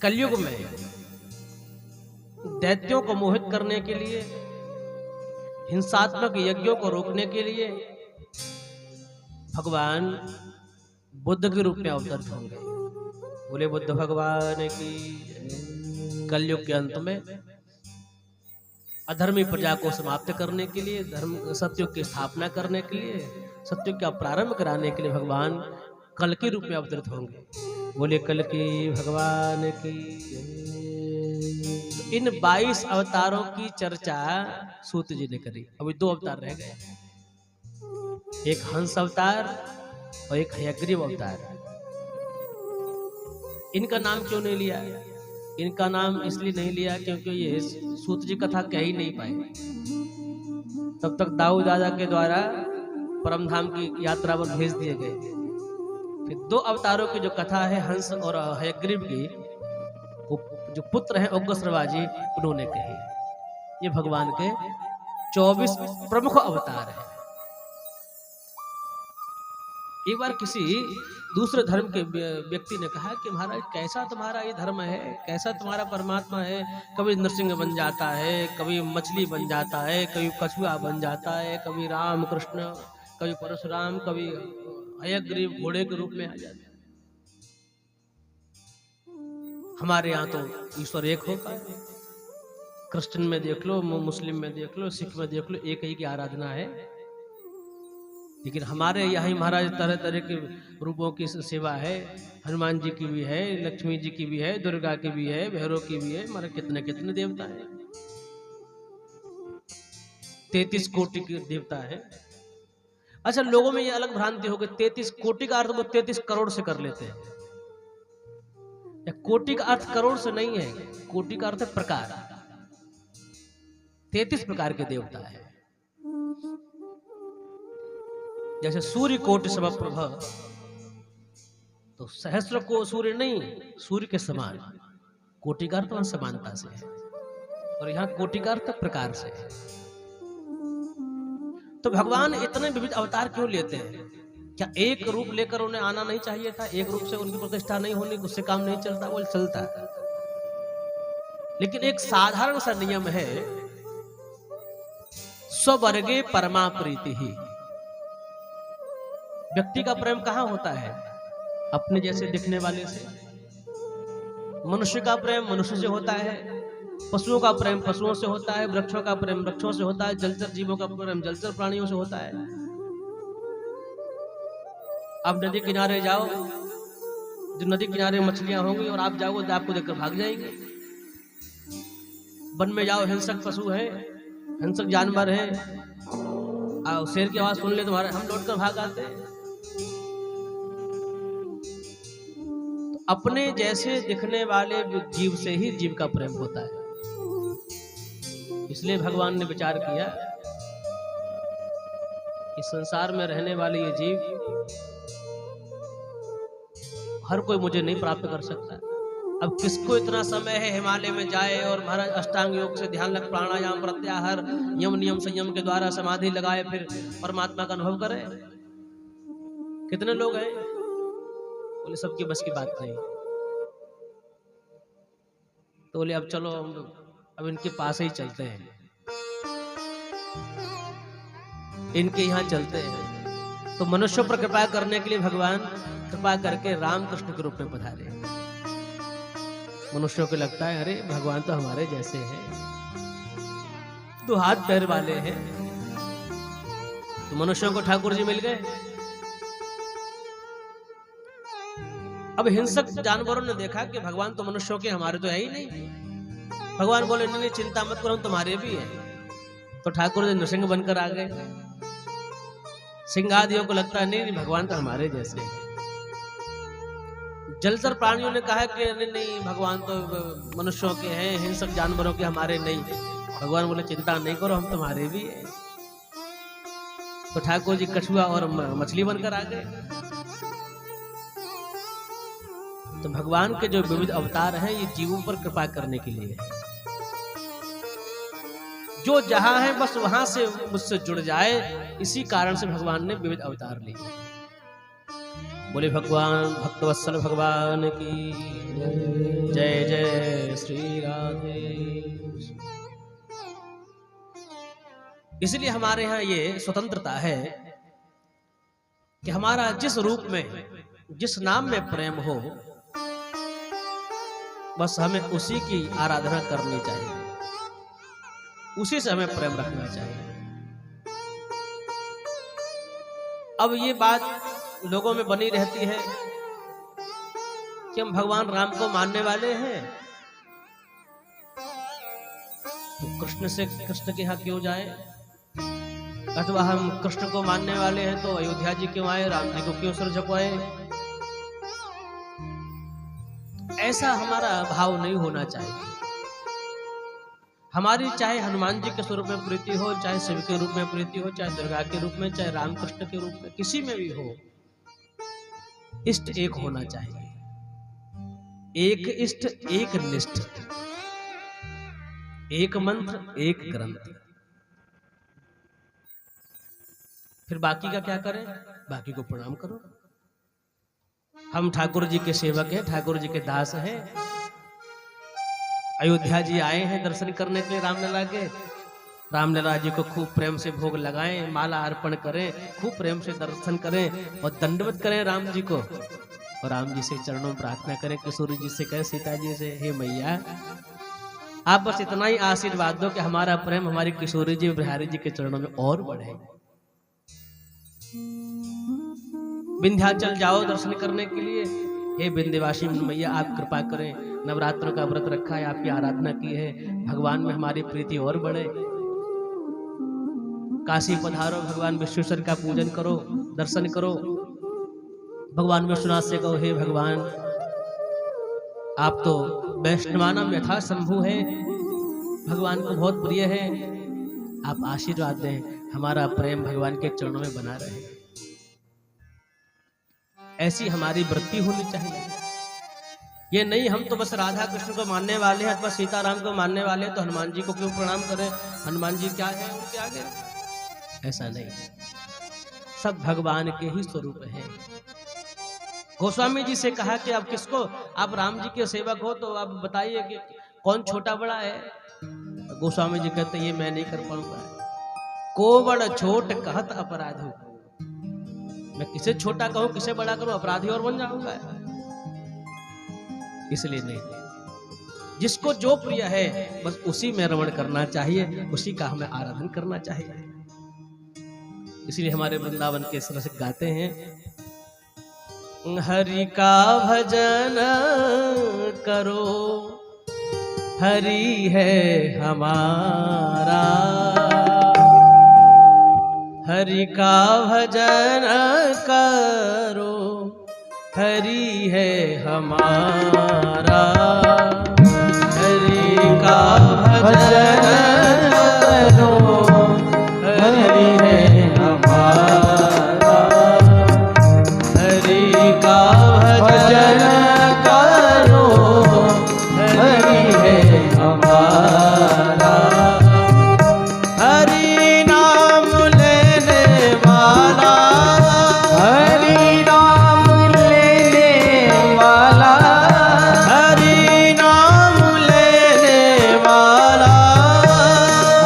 [SPEAKER 1] कलयुग में दैत्यों को मोहित करने के लिए हिंसात्मक यज्ञों को रोकने के लिए भगवान बुद्ध के रूप में अवतरित होंगे। बोले बुद्ध भगवान की जय। कलयुग के अंत में अधर्मी प्रजा को समाप्त करने के लिए, धर्म सत्युग की स्थापना करने के लिए, सत्युग का प्रारंभ कराने के लिए भगवान कल के रूप में अवतरित होंगे। बोले कल की भगवान की जय। इन 22 अवतारों की चर्चा सूत जी ने करी। अभी 2 अवतार रह गए, एक हंस अवतार और एक हयग्रीव अवतार। इनका नाम क्यों नहीं लिया? इनका नाम इसलिए नहीं लिया क्योंकि ये सूत जी कथा कह ही नहीं पाए। तब तक दाऊ दादा के द्वारा परमधाम की यात्रा पर भेज दिए गए। फिर 2 अवतारों की जो कथा है हंस और हयग्रीव की, वो जो पुत्र हैं उग्रश्रवा जी, उन्होंने कही। ये भगवान के 24 प्रमुख अवतार हैं। एक बार किसी दूसरे धर्म के व्यक्ति ने कहा कि महाराज कैसा तुम्हारा ये धर्म है, कैसा तुम्हारा परमात्मा है। कभी नरसिंह बन जाता है, कभी मछली बन जाता है, कभी कछुआ बन जाता है, कभी राम कृष्ण, कभी परशुराम, कभी हयग्रीव घोड़े के रूप में आ जाता है। हमारे यहाँ तो ईश्वर एक होता है। क्रिश्चियन में देख लो, मुस्लिम में देख लो, सिख में देख लो, एक ही की आराधना है। लेकिन हमारे यहाँ ही महाराज तरह तरह के रूपों की सेवा है। हनुमान जी की भी है, लक्ष्मी जी की भी है, दुर्गा की भी है, भैरव की भी है। हमारे कितने कितने देवता हैं, 33 कोटि के देवता है। अच्छा, लोगों में ये अलग भ्रांति हो गई, 33 कोटि का अर्थ वो 33 करोड़ से कर लेते हैं। कोटि का अर्थ करोड़ से नहीं है, कोटि का अर्थ है प्रकार। 33 प्रकार के देवता है। जैसे सूर्य कोटि समप्रभ, तो सहस्र को सूर्य नहीं, सूर्य के समान। कोटि का अर्थ समानता से है, और यहाँ कोटि का अर्थ प्रकार से है। तो भगवान इतने विविध अवतार क्यों लेते हैं? क्या एक रूप लेकर उन्हें आना नहीं चाहिए था? एक रूप से उनकी प्रतिष्ठा नहीं होनी, उससे काम नहीं चलता? वो चलता है, लेकिन एक साधारण सा नियम है, स्ववर्गे परमा प्रीति ही। व्यक्ति का प्रेम कहाँ होता है? अपने जैसे दिखने वाले से। मनुष्य का प्रेम मनुष्य से होता है, पशुओं का प्रेम पशुओं से होता है, वृक्षों का प्रेम वृक्षों से होता है, जलचर जीवों का प्रेम जलचर प्राणियों से होता है। आप नदी किनारे जाओ, जो नदी किनारे मछलियां होंगी और आप जाओगे तो आपको देखकर भाग जाएंगे। वन में जाओ, हिंसक पशु है, हिंसक जानवर है, शेर की आवाज सुन ले तुम्हारे, हम लौटकर भाग आते हैं। तो अपने जैसे दिखने वाले जीव से ही जीव का प्रेम होता है। इसलिए भगवान ने विचार किया कि संसार में रहने वाले ये जीव, हर कोई मुझे नहीं प्राप्त कर सकता। अब किसको इतना समय है हिमालय में जाए और महाराज अष्टांग योग से ध्यान लग, प्राणायाम प्रत्याहार, यम नियम संयम के द्वारा समाधि लगाए, फिर परमात्मा का अनुभव करे? कितने लोग हैं? बोले सबकी बस की बात नहीं। तो बोले अब चलो, अब इनके पास ही चलते हैं, इनके यहाँ चलते हैं। तो मनुष्यों पर कृपा करने के लिए भगवान कृपा करके रामकृष्ण के रूप में पधारे। मनुष्यों को लगता है अरे भगवान तो हमारे जैसे हैं, 2 हाथ पैर वाले हैं। तो मनुष्यों को ठाकुर जी मिल गए। अब हिंसक जानवरों ने देखा कि भगवान तो मनुष्यों के, हमारे तो है ही नहीं। भगवान बोले नहीं चिंता मत करो, हम तुम्हारे भी हैं। तो ठाकुर जी नृसिंह बनकर आ गए। सिंहादियों को लगता है नहीं भगवान तो हमारे जैसे हैं। जलचर प्राणियों ने कहा कि नहीं भगवान तो मनुष्यों के हैं, हिंसक जानवरों के हमारे नहीं। भगवान बोले चिंता नहीं करो, हम तुम्हारे भी हैं। तो ठाकुर जी कछुआ और मछली बनकर आ गए। तो भगवान के जो विविध अवतार हैं ये जीवों पर कृपा करने के लिए है। जो जहां है बस वहां से मुझसे जुड़ जाए, इसी कारण से भगवान ने विविध अवतार लिए। बोले भगवान भक्तवत्सल भगवान की जय। जय श्री राधे। इसलिए हमारे यहाँ ये स्वतंत्रता है कि हमारा जिस रूप में, जिस नाम में प्रेम हो, बस हमें उसी की आराधना करनी चाहिए, उसी से हमें प्रेम रखना चाहिए। अब ये बात लोगों में बनी रहती है कि हम भगवान राम को मानने वाले हैं, तो कृष्ण के यहाँ क्यों जाए, अथवा हम कृष्ण को मानने वाले हैं तो अयोध्या जी क्यों आए, राम जी को क्यों सर झुकवाए। ऐसा हमारा भाव नहीं होना चाहिए। हमारी चाहे हनुमान जी के स्वरूप में प्रीति हो, चाहे शिव के रूप में प्रीति हो, चाहे दुर्गा के रूप में, चाहे रामकृष्ण के रूप में, किसी में भी हो, इष्ट एक होना चाहिए। एक इष्ट, एक निष्ठ, एक मंत्र, एक ग्रंथ। फिर बाकी का क्या करें? बाकी को प्रणाम करो। हम ठाकुर जी के सेवक हैं, ठाकुर जी के दास हैं। अयोध्या जी आए हैं दर्शन करने के लिए रामलला के। रामलला जी को खूब प्रेम से भोग लगाएं, माला अर्पण करें, खूब प्रेम से दर्शन करें और दंडवत करें राम जी को। और राम जी से चरणों में प्रार्थना करें, किशोरी जी से कहें, सीता जी से, हे मैया आप बस इतना ही आशीर्वाद दो कि हमारा प्रेम हमारी किशोरी जी, बिहारी जी के चरणों में और बढ़े। विंध्याचल जाओ दर्शन करने के लिए, हे विंध्यवासी मैया आप कृपा करें, नवरात्र का व्रत रखा है, आपकी आराधना की है, भगवान में हमारी प्रीति और बढ़े। काशी पधारो, भगवान विश्वेश्वर का पूजन करो, दर्शन करो। भगवान विश्वनाथ से कहो, हे भगवान आप तो वैष्णवानम यथा शंभु है, भगवान को बहुत प्रिय है, आप आशीर्वाद दें, हमारा प्रेम भगवान के चरणों में बना रहे। ऐसी हमारी वृत्ति होनी चाहिए। ये नहीं हम तो बस राधा कृष्ण को मानने वाले हैं अथवा सीताराम को मानने वाले हैं तो हनुमान जी को क्यों प्रणाम करें, हनुमान जी क्या है उनके आगे। ऐसा नहीं, सब भगवान के ही स्वरूप हैं। गोस्वामी जी से कहा कि आप किसको, आप राम जी के सेवक हो तो आप बताइए कि कौन छोटा बड़ा है। गोस्वामी जी कहते ये मैं नहीं कर पाऊंगा। को बड़ छोट कहत अपराधो, मैं किसे छोटा कहूं किसे बड़ा करूं, अपराधी और बन जाऊंगा। इसलिए नहीं, जिसको जो प्रिय है बस उसी में रमण करना चाहिए, उसी का हमें आराधन करना चाहिए। इसलिए हमारे वृंदावन के रसिक गाते हैं, हरि का भजन करो, हरि है हमारा, हरि का भजन करो, हरि है हमारा, हरि का भजन करो, हरि है हमारा, हरि का भजन करो, हरि है हमारा। हरि नाम लेने वाला, हरि नाम लेने वाला, हरि नाम लेने वाला,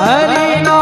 [SPEAKER 1] हरि नाम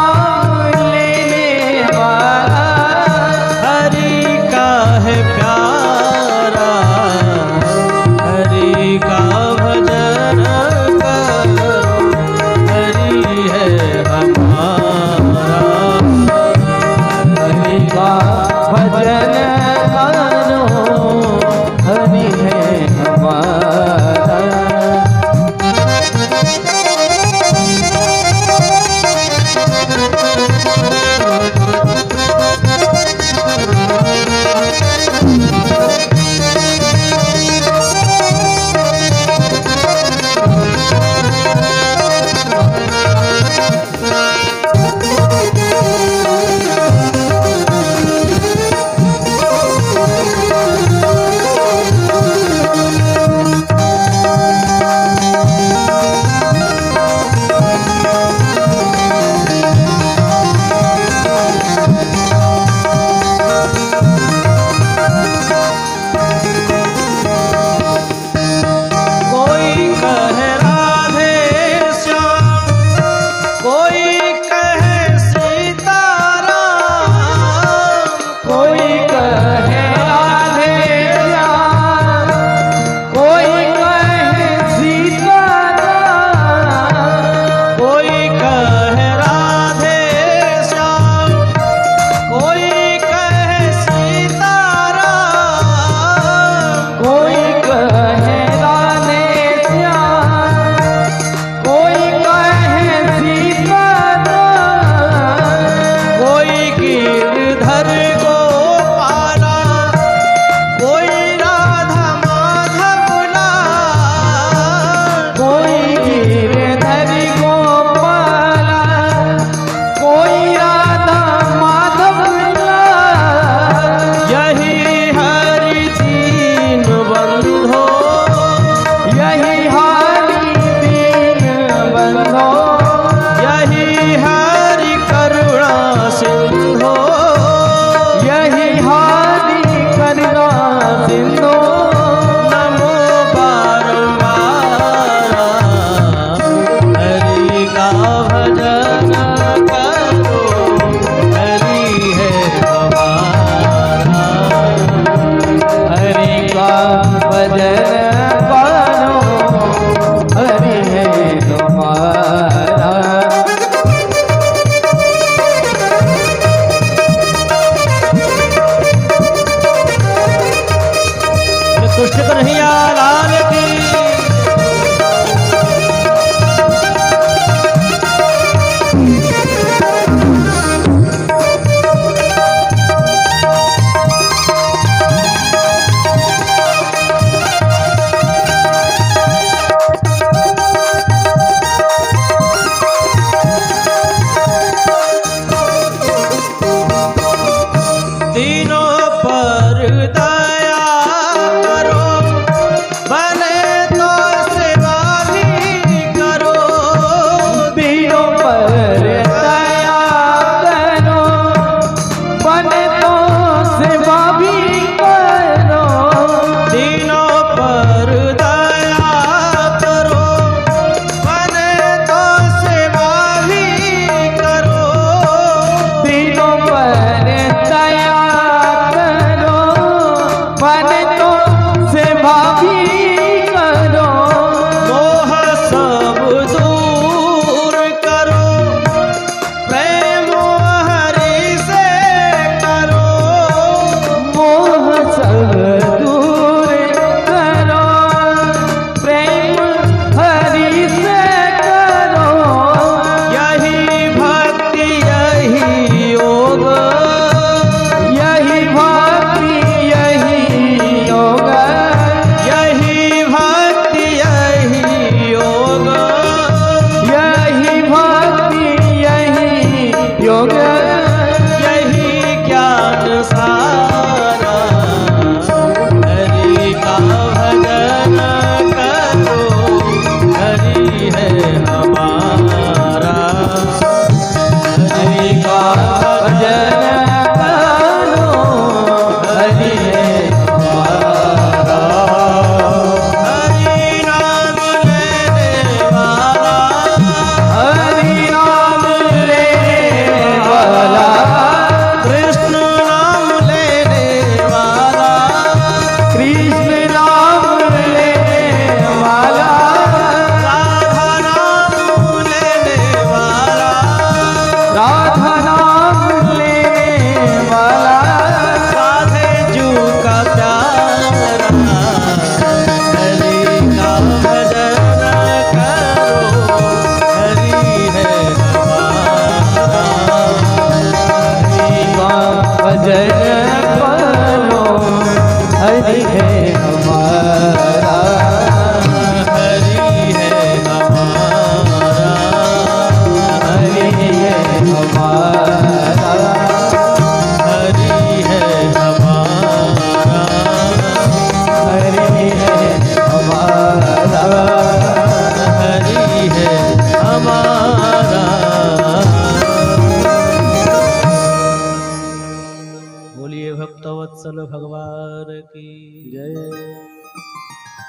[SPEAKER 1] वत्सल भगवान की जय।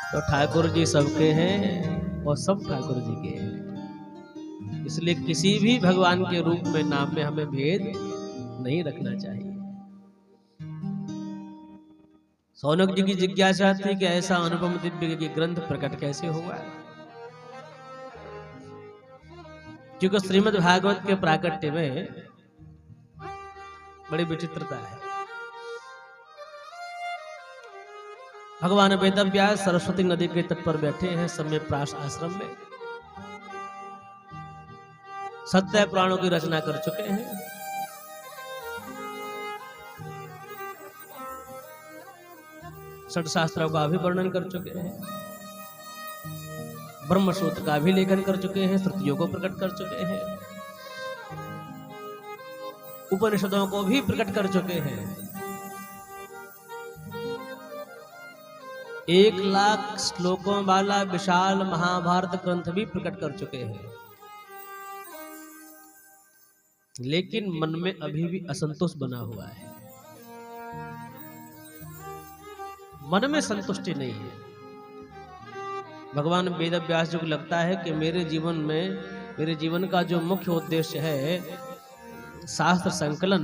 [SPEAKER 1] तो ठाकुर जी सबके हैं और सब ठाकुर जी के हैं, इसलिए किसी भी भगवान के रूप में नाम में हमें भेद नहीं रखना चाहिए। सौनक जी की जिज्ञासा थी कि ऐसा अनुपम दिव्य ग्रंथ प्रकट कैसे हुआ, क्योंकि श्रीमद् भागवत के प्राकट्य में बड़ी विचित्रता है। भगवान वेदव्यास सरस्वती नदी के तट पर बैठे हैं समय प्राश आश्रम में, सत्य पुराणों की रचना कर चुके हैं। षट शास्त्रों का भी वर्णन कर चुके हैं, ब्रह्मसूत्र का भी लेखन कर चुके हैं, श्रुतियों को प्रकट कर चुके हैं, उपनिषदों को भी प्रकट कर चुके हैं। 1,00,000 श्लोकों वाला विशाल महाभारत ग्रंथ भी प्रकट कर चुके हैं, लेकिन मन में अभी भी असंतोष बना हुआ है, मन में संतुष्टि नहीं है। भगवान वेदव्यास जी को लगता है कि मेरे जीवन का जो मुख्य उद्देश्य है शास्त्र संकलन,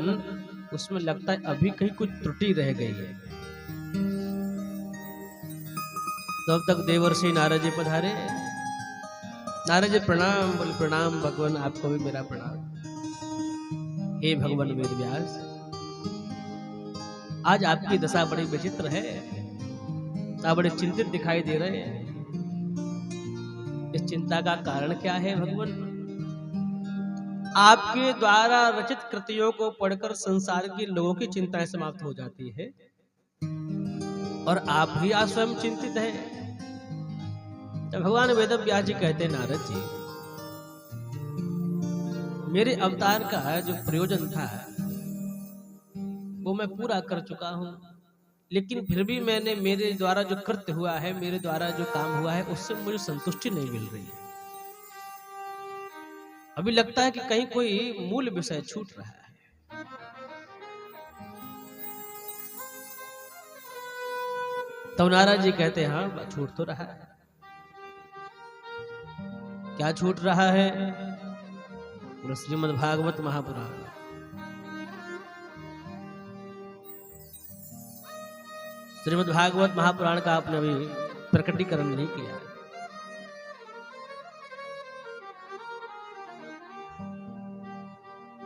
[SPEAKER 1] उसमें लगता है अभी कहीं कुछ त्रुटि रह गई है। तो अब तक देवर्षि नारद जी पधारे। नारद जी प्रणाम। बोले प्रणाम भगवान, आपको भी मेरा प्रणाम। हे भगवान वेदव्यास, आज आपकी दशा बड़ी विचित्र है, आप बड़े चिंतित दिखाई दे रहे हैं। इस चिंता का कारण क्या है भगवान? आपके द्वारा रचित कृतियों को पढ़कर संसार के लोगों की चिंताएं समाप्त हो जाती है और आप भी आज स्वयं चिंतित हैं। तो भगवान वेदव्यास जी कहते हैं, नारद जी, मेरे अवतार का जो प्रयोजन था वो मैं पूरा कर चुका हूं, लेकिन फिर भी मैंने मेरे द्वारा जो कृत्य हुआ है, मेरे द्वारा जो काम हुआ है, उससे मुझे संतुष्टि नहीं मिल रही है। अभी लगता है कि कहीं कोई मूल विषय छूट रहा है। तो नारद जी कहते हैं, हाँ छूट तो रहा है। क्या छूट रहा है? श्रीमद् भागवत महापुराण। श्रीमद् भागवत महापुराण का आपने अभी प्रकटीकरण नहीं किया।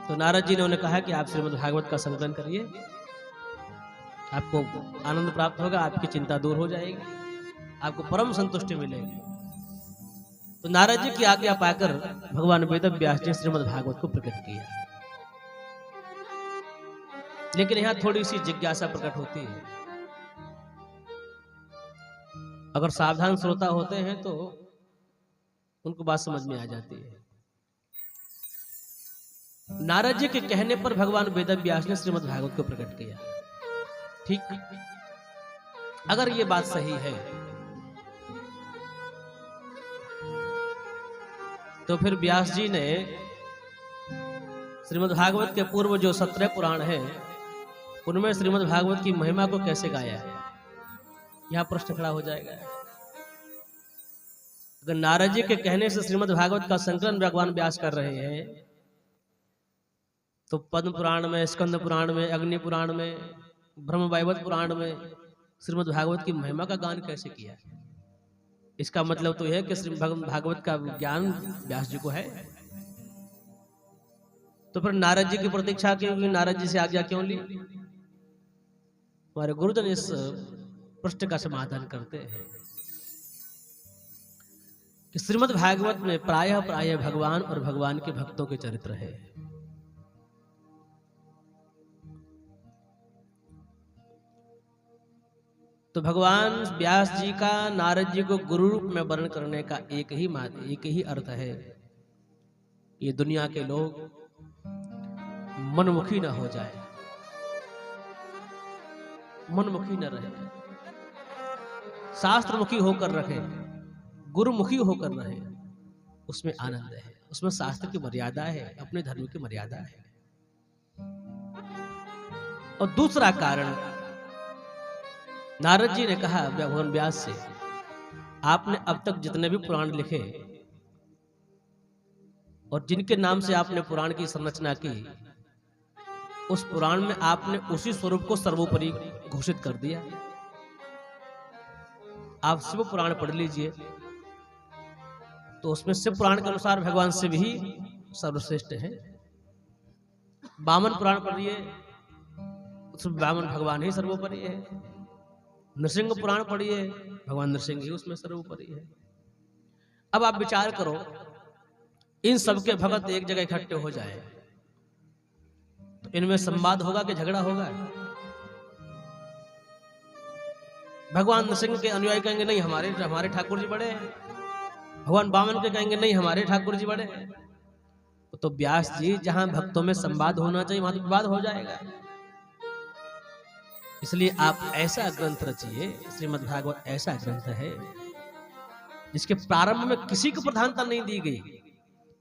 [SPEAKER 1] तो नारद जी ने उन्हें कहा कि आप श्रीमद् भागवत का संकलन करिए, आपको आनंद प्राप्त होगा, आपकी चिंता दूर हो जाएगी, आपको परम संतुष्टि मिलेगी। तो नारद जी की आज्ञा पाकर भगवान वेदव्यास जी श्रीमद् भागवत को प्रकट किया। लेकिन यहां थोड़ी सी जिज्ञासा प्रकट होती है। अगर सावधान श्रोता होते हैं तो उनको बात समझ में आ जाती है। नारद जी के कहने पर भगवान वेदव्यास ने श्रीमद् भागवत को प्रकट किया। ठीक, अगर ये बात सही है तो फिर व्यास जी ने श्रीमद् भागवत के पूर्व जो 17 पुराण हैं, उनमें श्रीमद् भागवत की महिमा को कैसे गाया? यहां प्रश्न खड़ा हो जाएगा। अगर नारद जी के कहने से श्रीमद् भागवत का संकलन भगवान व्यास कर रहे हैं, तो पद्म पुराण में, स्कंद पुराण में, अग्नि पुराण में, ब्रह्म वैवर्त पुराण में श्रीमद् भागवत की महिमा का गान कैसे किया? इसका मतलब तो यह है कि श्रीमद् भागवत का ज्ञान व्यास जी को है। तो फिर नारद जी की प्रतीक्षा क्यों की? नारद जी से आज्ञा क्यों ली? हमारे गुरुजन इस प्रश्न का समाधान करते हैं कि श्रीमद् भागवत में प्रायः भगवान और भगवान के भक्तों के चरित्र है। तो भगवान व्यास जी का नारद जी को गुरु रूप में वर्णन करने का एक ही अर्थ है, ये दुनिया के लोग मनमुखी न हो जाए, मनमुखी न रहे, शास्त्रमुखी होकर रहे, गुरुमुखी होकर रहे। उसमें आनंद है, उसमें शास्त्र की मर्यादा है, अपने धर्म की मर्यादा है। और दूसरा कारण नारद जी ने कहा भगवान व्यास से, आपने अब तक जितने भी पुराण लिखे और जिनके नाम से आपने पुराण की संरचना की, उस पुराण में आपने उसी स्वरूप को सर्वोपरि घोषित कर दिया। आप शिव पुराण पढ़ लीजिए तो उसमें शिव पुराण के अनुसार भगवान शिव ही सर्वश्रेष्ठ है। वामन पुराण पढ़िए, उसमें वामन भगवान ही सर्वोपरि है। नृसिंह पुराण पढ़िए, भगवान नृसिंह ही उसमें सर्वोपरि है। अब आप विचार करो, इन सबके भगत एक जगह इकट्ठे हो जाए तो इनमें संवाद होगा कि झगड़ा होगा? भगवान नृसिंह के अनुयायी कहेंगे नहीं हमारे ठाकुर जी बड़े हैं, भगवान वामन के कहेंगे नहीं हमारे ठाकुर जी बड़े हैं। तो व्यास जी, जहां भक्तों में संवाद होना चाहिए वहां तो विवाद हो जाएगा। इसलिए आप ऐसा ग्रंथ रचिए, श्रीमद् भागवत ऐसा ग्रंथ है जिसके प्रारंभ में किसी को प्रधानता नहीं दी गई।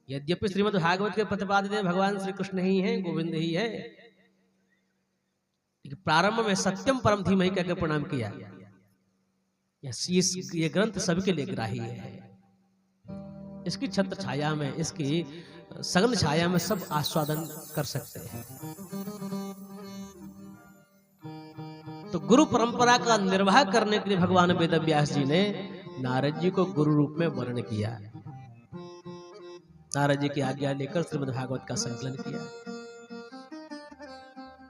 [SPEAKER 1] यद्यपि श्रीमद् भागवत के प्रतिपादित भगवान श्री कृष्ण ही है, गोविंद ही है, लेकिन प्रारंभ में सत्यम परम धीमहि कहकर प्रणाम किया। ये ग्रंथ सबके लिए ग्राही है। इसकी छत्र छाया में, इसकी सघन छाया में सब आस्वादन कर सकते हैं। तो गुरु परंपरा का निर्वाह करने के लिए भगवान वेद व्यास जी ने नारद जी को गुरु रूप में वर्ण किया। नारद जी की आज्ञा लेकर श्रीमद् भागवत का संकलन किया।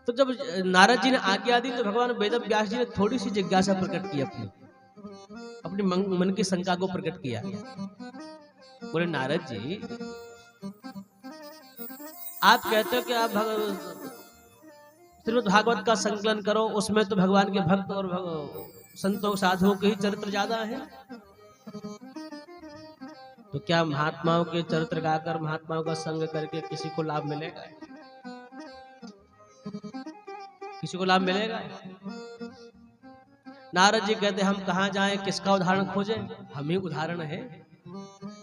[SPEAKER 1] तो जब नारद जी ने आज्ञा दी तो भगवान वेद व्यास जी ने थोड़ी सी जिज्ञासा प्रकट की, अपनी मन की शंका को प्रकट किया। बोले, नारद जी आप कहते हो कि आप श्रीमद् भागवत का संकलन करो, उसमें तो भगवान के भक्त और संतों साधुओं के ही चरित्र ज्यादा है, तो क्या महात्माओं के चरित्र गाकर, महात्माओं का संग करके किसी को लाभ मिलेगा? किसी को लाभ मिलेगा? नारद जी कहते हम कहां जाएं, किसका उदाहरण खोजें, हम ही उदाहरण है।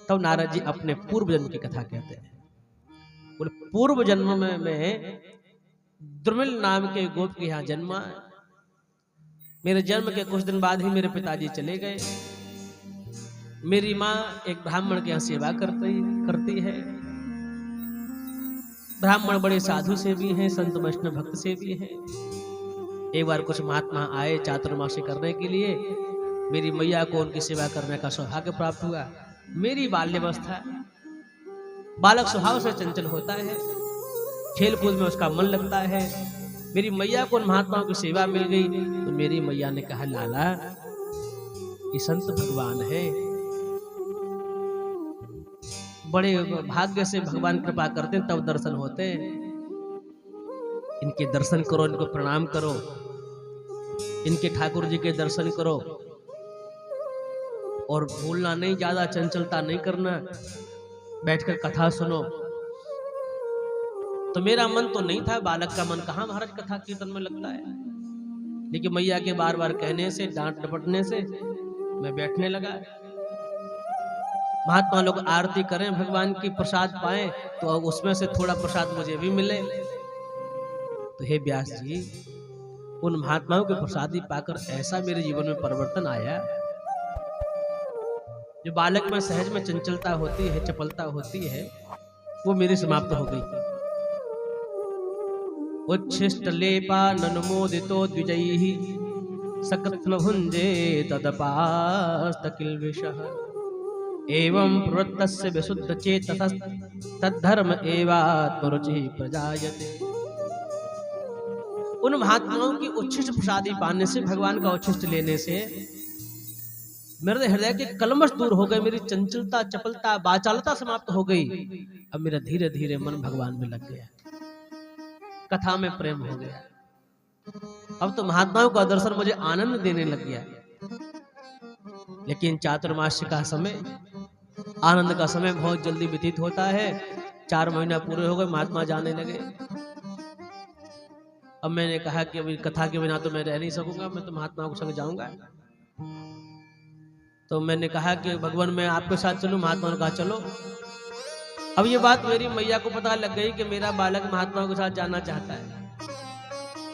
[SPEAKER 1] तब नारद जी अपने पूर्व जन्म की कथा कहते हैं। बोले, पूर्व जन्म में द्रुमिल नाम के गोप के यहाँ जन्मा। मेरे जन्म के कुछ दिन बाद ही मेरे पिताजी चले गए। मेरी माँ एक ब्राह्मण के यहाँ सेवा करती है। ब्राह्मण बड़े साधु से भी हैं, संत वैष्णव भक्त से भी हैं। एक बार कुछ महात्मा आए चातुर्मासी करने के लिए, मेरी मैया को उनकी सेवा करने का सौभाग्य प्राप्त हुआ। मेरी बाल्यावस्था, बालक स्वभाव से चंचल होता है, खेल कूद में उसका मन लगता है। मेरी मैया को उन महात्माओं की सेवा मिल गई तो मेरी मैया ने कहा, लाला ये संत भगवान है, बड़े भाग्य से भगवान कृपा करते हैं तब दर्शन होते हैं, इनके दर्शन करो, इनको प्रणाम करो, इनके ठाकुर जी के दर्शन करो और बोलना नहीं, ज्यादा चंचलता नहीं करना, बैठकर कथा सुनो। तो मेरा मन तो नहीं था, बालक का मन कहाँ महाराज कथा कीर्तन में लगता है, लेकिन मैया के बार बार कहने से, डांट डपटने से मैं बैठने लगा। महात्मा लोग आरती करें, भगवान की प्रसाद पाएं, तो अब उसमें से थोड़ा प्रसाद मुझे भी मिले। तो हे व्यास जी, उन महात्माओं के प्रसादी पाकर ऐसा मेरे जीवन में परिवर्तन आया, जो बालक में सहज में चंचलता होती है, चपलता होती है, वो मेरी समाप्त हो गई। उच्छिष्ट लेपा ननुमोदितो द्विजैः सकृत्म भुंजे तदपास्तकिल विषः एवं प्रवृत्तस्य विशुद्ध चेतसः तद्धर्म एवात्मरुचिः प्रजायते। उन महात्माओं की उच्छिष्ट प्रसादी पाने से, भगवान का उच्छिष्ट लेने से मेरे हृदय के कलमश दूर हो गए, मेरी चंचलता, चपलता, बाचालता समाप्त हो गई। अब मेरा धीरे धीरे मन भगवान में लग गया, कथा में प्रेम हो गया। अब तो महात्माओं का दर्शन मुझे आनंद देने लग गया। लेकिन चातुर्मास्य का समय, आनंद का समय बहुत जल्दी व्यतीत होता है। 4 महीना पूरे हो गए, महात्मा जाने लगे। अब मैंने कहा कि अभी कथा के बिना तो मैं रह नहीं सकूंगा, मैं तो महात्माओं के संग जाऊंगा। तो मैंने कहा कि भगवान मैं आपके साथ चलूं, महात्मा ने कहा चलो। अब ये बात मेरी मैया को पता लग गई कि मेरा बालक महात्माओं के साथ जाना चाहता है।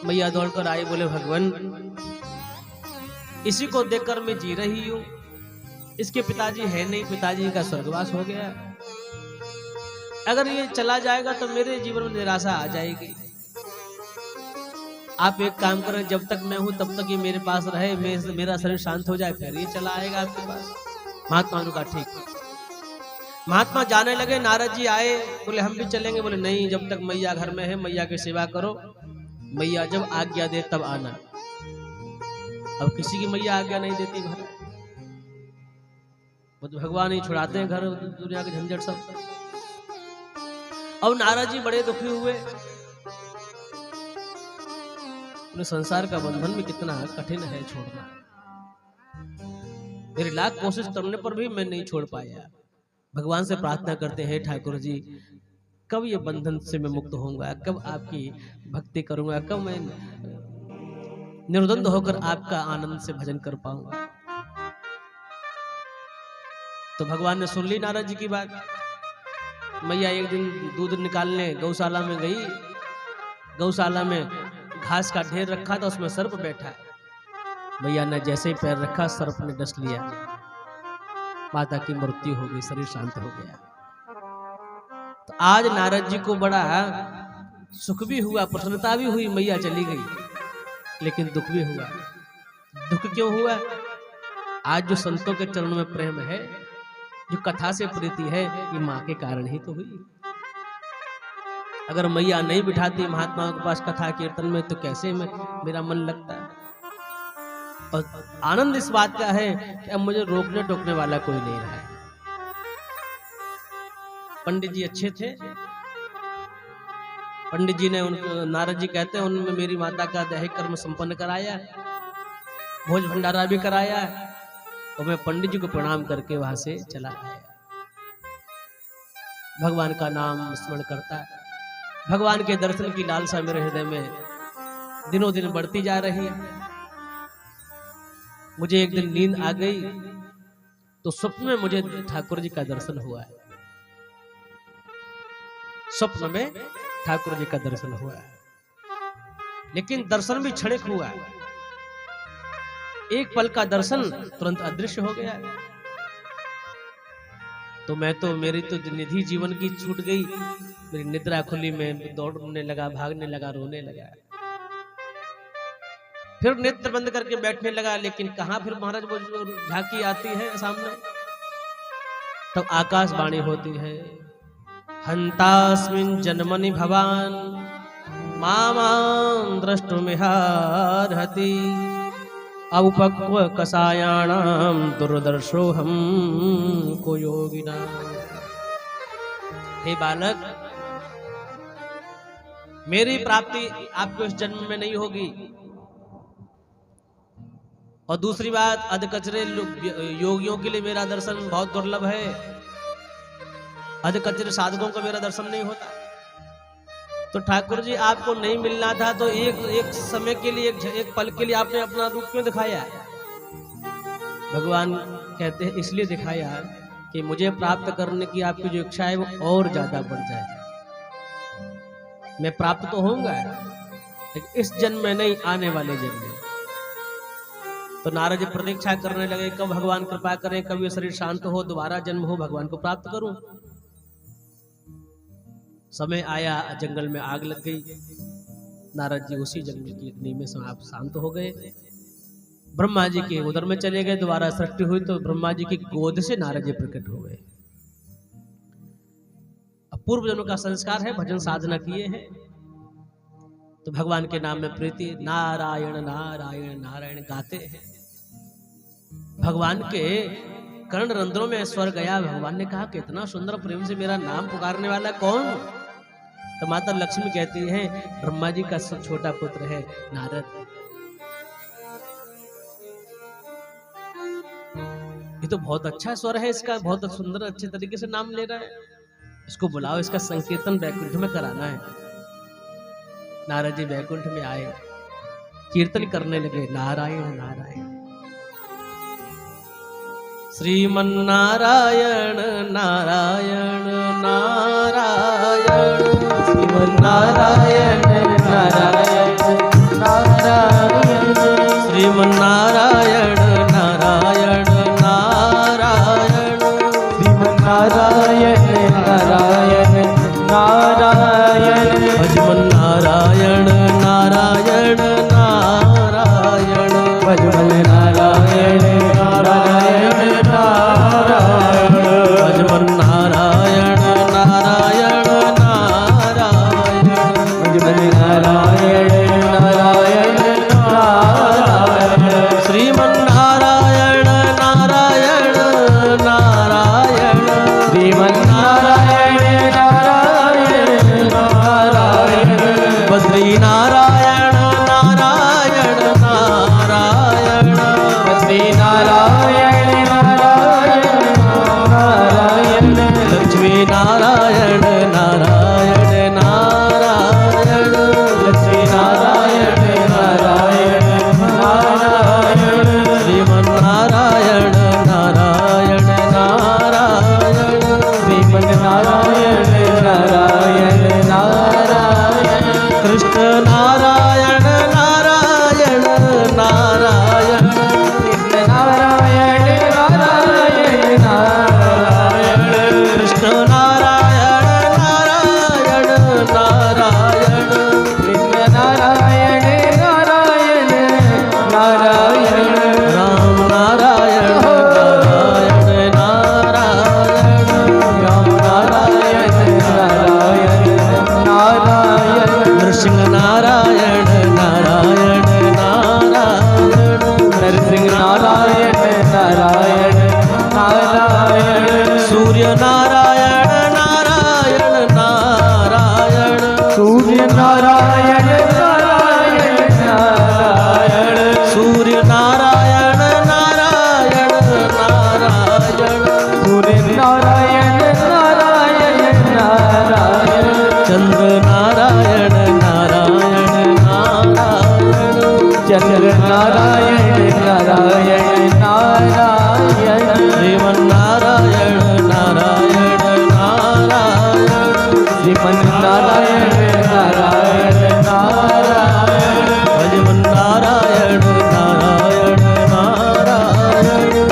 [SPEAKER 1] मैया दौड़कर आई, बोले भगवान इसी को देखकर मैं जी रही हूं। इसके पिताजी है नहीं, पिताजी का स्वर्गवास हो गया। अगर ये चला जाएगा तो मेरे जीवन में निराशा आ जाएगी। आप एक काम करें, जब तक मैं हूं तब तक ये मेरे पास रहे, मेरा शरीर शांत हो जाए, फिर ये चला आएगा आपके पास। महात्मा ने कहा ठीक। महात्मा जाने लगे। नारद जी आए, बोले हम भी चलेंगे। बोले नहीं, जब तक मैया घर में है मैया की सेवा करो, मैया जब आज्ञा दे तब आना। अब किसी की मैया आज्ञा नहीं देती भाई, वो तो भगवान ही छुड़ाते हैं घर दुनिया के झंझट सब। अब नारद जी बड़े दुखी हुए। संसार का बंधन भी कितना कठिन है छोड़ना। मेरी लाख कोशिश करने पर भी मैं नहीं छोड़ पाया। भगवान से प्रार्थना करते हैं, ठाकुर जी कब ये बंधन से मैं मुक्त होऊंगा, कब आपकी भक्ति करूंगा, कब मैं निर्द्वंद होकर आपका आनंद से भजन कर पाऊंगा। तो भगवान ने सुन ली नारद जी की बात। मैया एक दिन दूध निकालने गौशाला में गई। गौशाला में घास का ढेर रखा था, उसमें सर्प बैठा है। मैया ने जैसे ही पैर रखा, सर्प ने डस लिया। माता की मृत्यु हो गई, शरीर शांत हो गया। तो आज नारद जी को बड़ा सुख भी हुआ, प्रसन्नता भी हुई, मैया चली गई, लेकिन दुख भी हुआ। दुख क्यों हुआ? आज जो संतों के चरणों में प्रेम है, जो कथा से प्रीति है, ये माँ के कारण ही तो हुई। अगर मैया नहीं बिठाती महात्माओं के पास कथा कीर्तन में, तो कैसे मेरा मन लगता है। और आनंद इस बात का है कि अब मुझे रोकने टोकने वाला कोई नहीं रहा है। पंडित जी अच्छे थे। पंडित जी ने उनको, नारद जी कहते हैं, उनमें मेरी माता का दैहिक कर्म संपन्न कराया, भोज भंडारा भी कराया, और मैं पंडित जी को प्रणाम करके वहां से चला आया। भगवान का नाम स्मरण करता है। भगवान के दर्शन की लालसा मेरे हृदय में दिनों दिन बढ़ती जा रही है। मुझे एक दिन नींद आ गई तो स्वप्न में मुझे ठाकुर जी का दर्शन हुआ है। स्वप्न में ठाकुर जी का दर्शन हुआ है, लेकिन दर्शन भी क्षणिक हुआ है। एक पल का दर्शन तुरंत अदृश्य हो गया। तो मेरी तो निधि जीवन की छूट गई। मेरी निद्रा खुली, मैं दौड़ने लगा, भागने लगा, रोने लगा। फिर नेत्र बंद करके बैठने लगा, लेकिन कहां फिर महाराज वो झांकी आती है सामने। तब आकाशवाणी होती है, हंतास्मिन् जन्मनि भवान मामां द्रष्टुमिहार्हति औपक्व कसायाणां दुर्दर्शोऽहं को योगिना। हे बालक, मेरी प्राप्ति आपको इस जन्म में नहीं होगी। और दूसरी बात, अधकचरे योगियों के लिए मेरा दर्शन बहुत दुर्लभ है। अधकचरे साधकों का मेरा दर्शन नहीं होता। तो ठाकुर जी आपको नहीं मिलना था तो एक समय के लिए, एक पल के लिए आपने अपना रूप क्यों दिखाया? भगवान कहते हैं इसलिए दिखाया कि मुझे प्राप्त करने की आपकी जो इच्छा है वो और ज्यादा बढ़ जाए। मैं प्राप्त तो होऊंगा, लेकिन इस जन्म में नहीं, आने वाले जन्म में। तो नारद जी प्रतीक्षा करने लगे, कब भगवान कृपा करें, कब ये शरीर शांत हो, दोबारा जन्म हो, भगवान को प्राप्त करूं। समय आया, जंगल में आग लग गई। नारद जी उसी जंगल की अग्नि में शांत हो गए। ब्रह्मा जी के उदर में चले गए। दोबारा सृष्टि हुई तो ब्रह्मा जी की गोद से नारद जी प्रकट हो गए। अब पूर्व जन्म का संस्कार है, भजन साधना किए हैं, तो भगवान के नाम में प्रीति, नारायण नारायण नारायण गाते हैं। भगवान के कर्ण रंध्रों में स्वर गया। भगवान ने कहा, कितना सुंदर प्रेम से मेरा नाम पुकारने वाला कौन? तो माता लक्ष्मी कहती है, ब्रह्मा जी का छोटा पुत्र है नारद। ये तो बहुत अच्छा स्वर है इसका, बहुत सुंदर अच्छे तरीके से नाम ले रहा है। इसको बुलाओ, इसका संकीर्तन वैकुंठ में कराना है। नारद जी वैकुंठ में आए, कीर्तन करने लगे, नारायण नारायण श्रीमन्नारायण नारायण नारायण श्रीमन्नारायण नारायण नारायण श्रीमन्नारायण नारायण नारायण नारायण
[SPEAKER 2] भजमन नारायण नारायण नारायण
[SPEAKER 1] भजमन नारायण नारायण नारायण
[SPEAKER 2] भजमन नारायण नारायण नारायण
[SPEAKER 1] श्रीमन नारायण नारायण नारायण
[SPEAKER 2] श्रीमन नारायण नारायण नारायण
[SPEAKER 1] बद्री नारायण नारायण नारायण
[SPEAKER 2] श्री नारायण नारायण नारायण
[SPEAKER 1] लक्ष्मी नारायण नारायण नारायण
[SPEAKER 2] लक्ष्मी नारायण नारायण नारायण
[SPEAKER 1] श्रीमन नारायण नारायण नारायण
[SPEAKER 2] श्रीमन नारायण नारायण नारायण
[SPEAKER 1] कृष्ण नारायण नारायण नारायण
[SPEAKER 2] कृष्ण नारायण नारायण नारायण
[SPEAKER 1] कृष्ण नारायण नारायण नारायण
[SPEAKER 2] कृष्ण नारायण नारायण नारायण
[SPEAKER 1] राम नारायण नारायण नारायण
[SPEAKER 2] राम नारायण नारायण नारायण
[SPEAKER 1] नृसिंह नारायण नारायण नारायण
[SPEAKER 2] नरसिंह नारायण नारायण नारायण
[SPEAKER 1] सूर्य नारायण नारायण नारायण
[SPEAKER 2] सूर्य नारायण नारायण नारायण
[SPEAKER 1] सूर्य नारायण नारायण नारायण
[SPEAKER 2] सूर्य नारायण नारायण नारायण
[SPEAKER 1] चंद्र नारायण नारायण नारायण
[SPEAKER 2] चंद्र नारायण नारायण नारायण
[SPEAKER 1] श्रीमन नारायण नारायण नारायण
[SPEAKER 2] श्रीमन नारायण नारायण नारायण
[SPEAKER 1] भजमन नारायण नारायण नारायण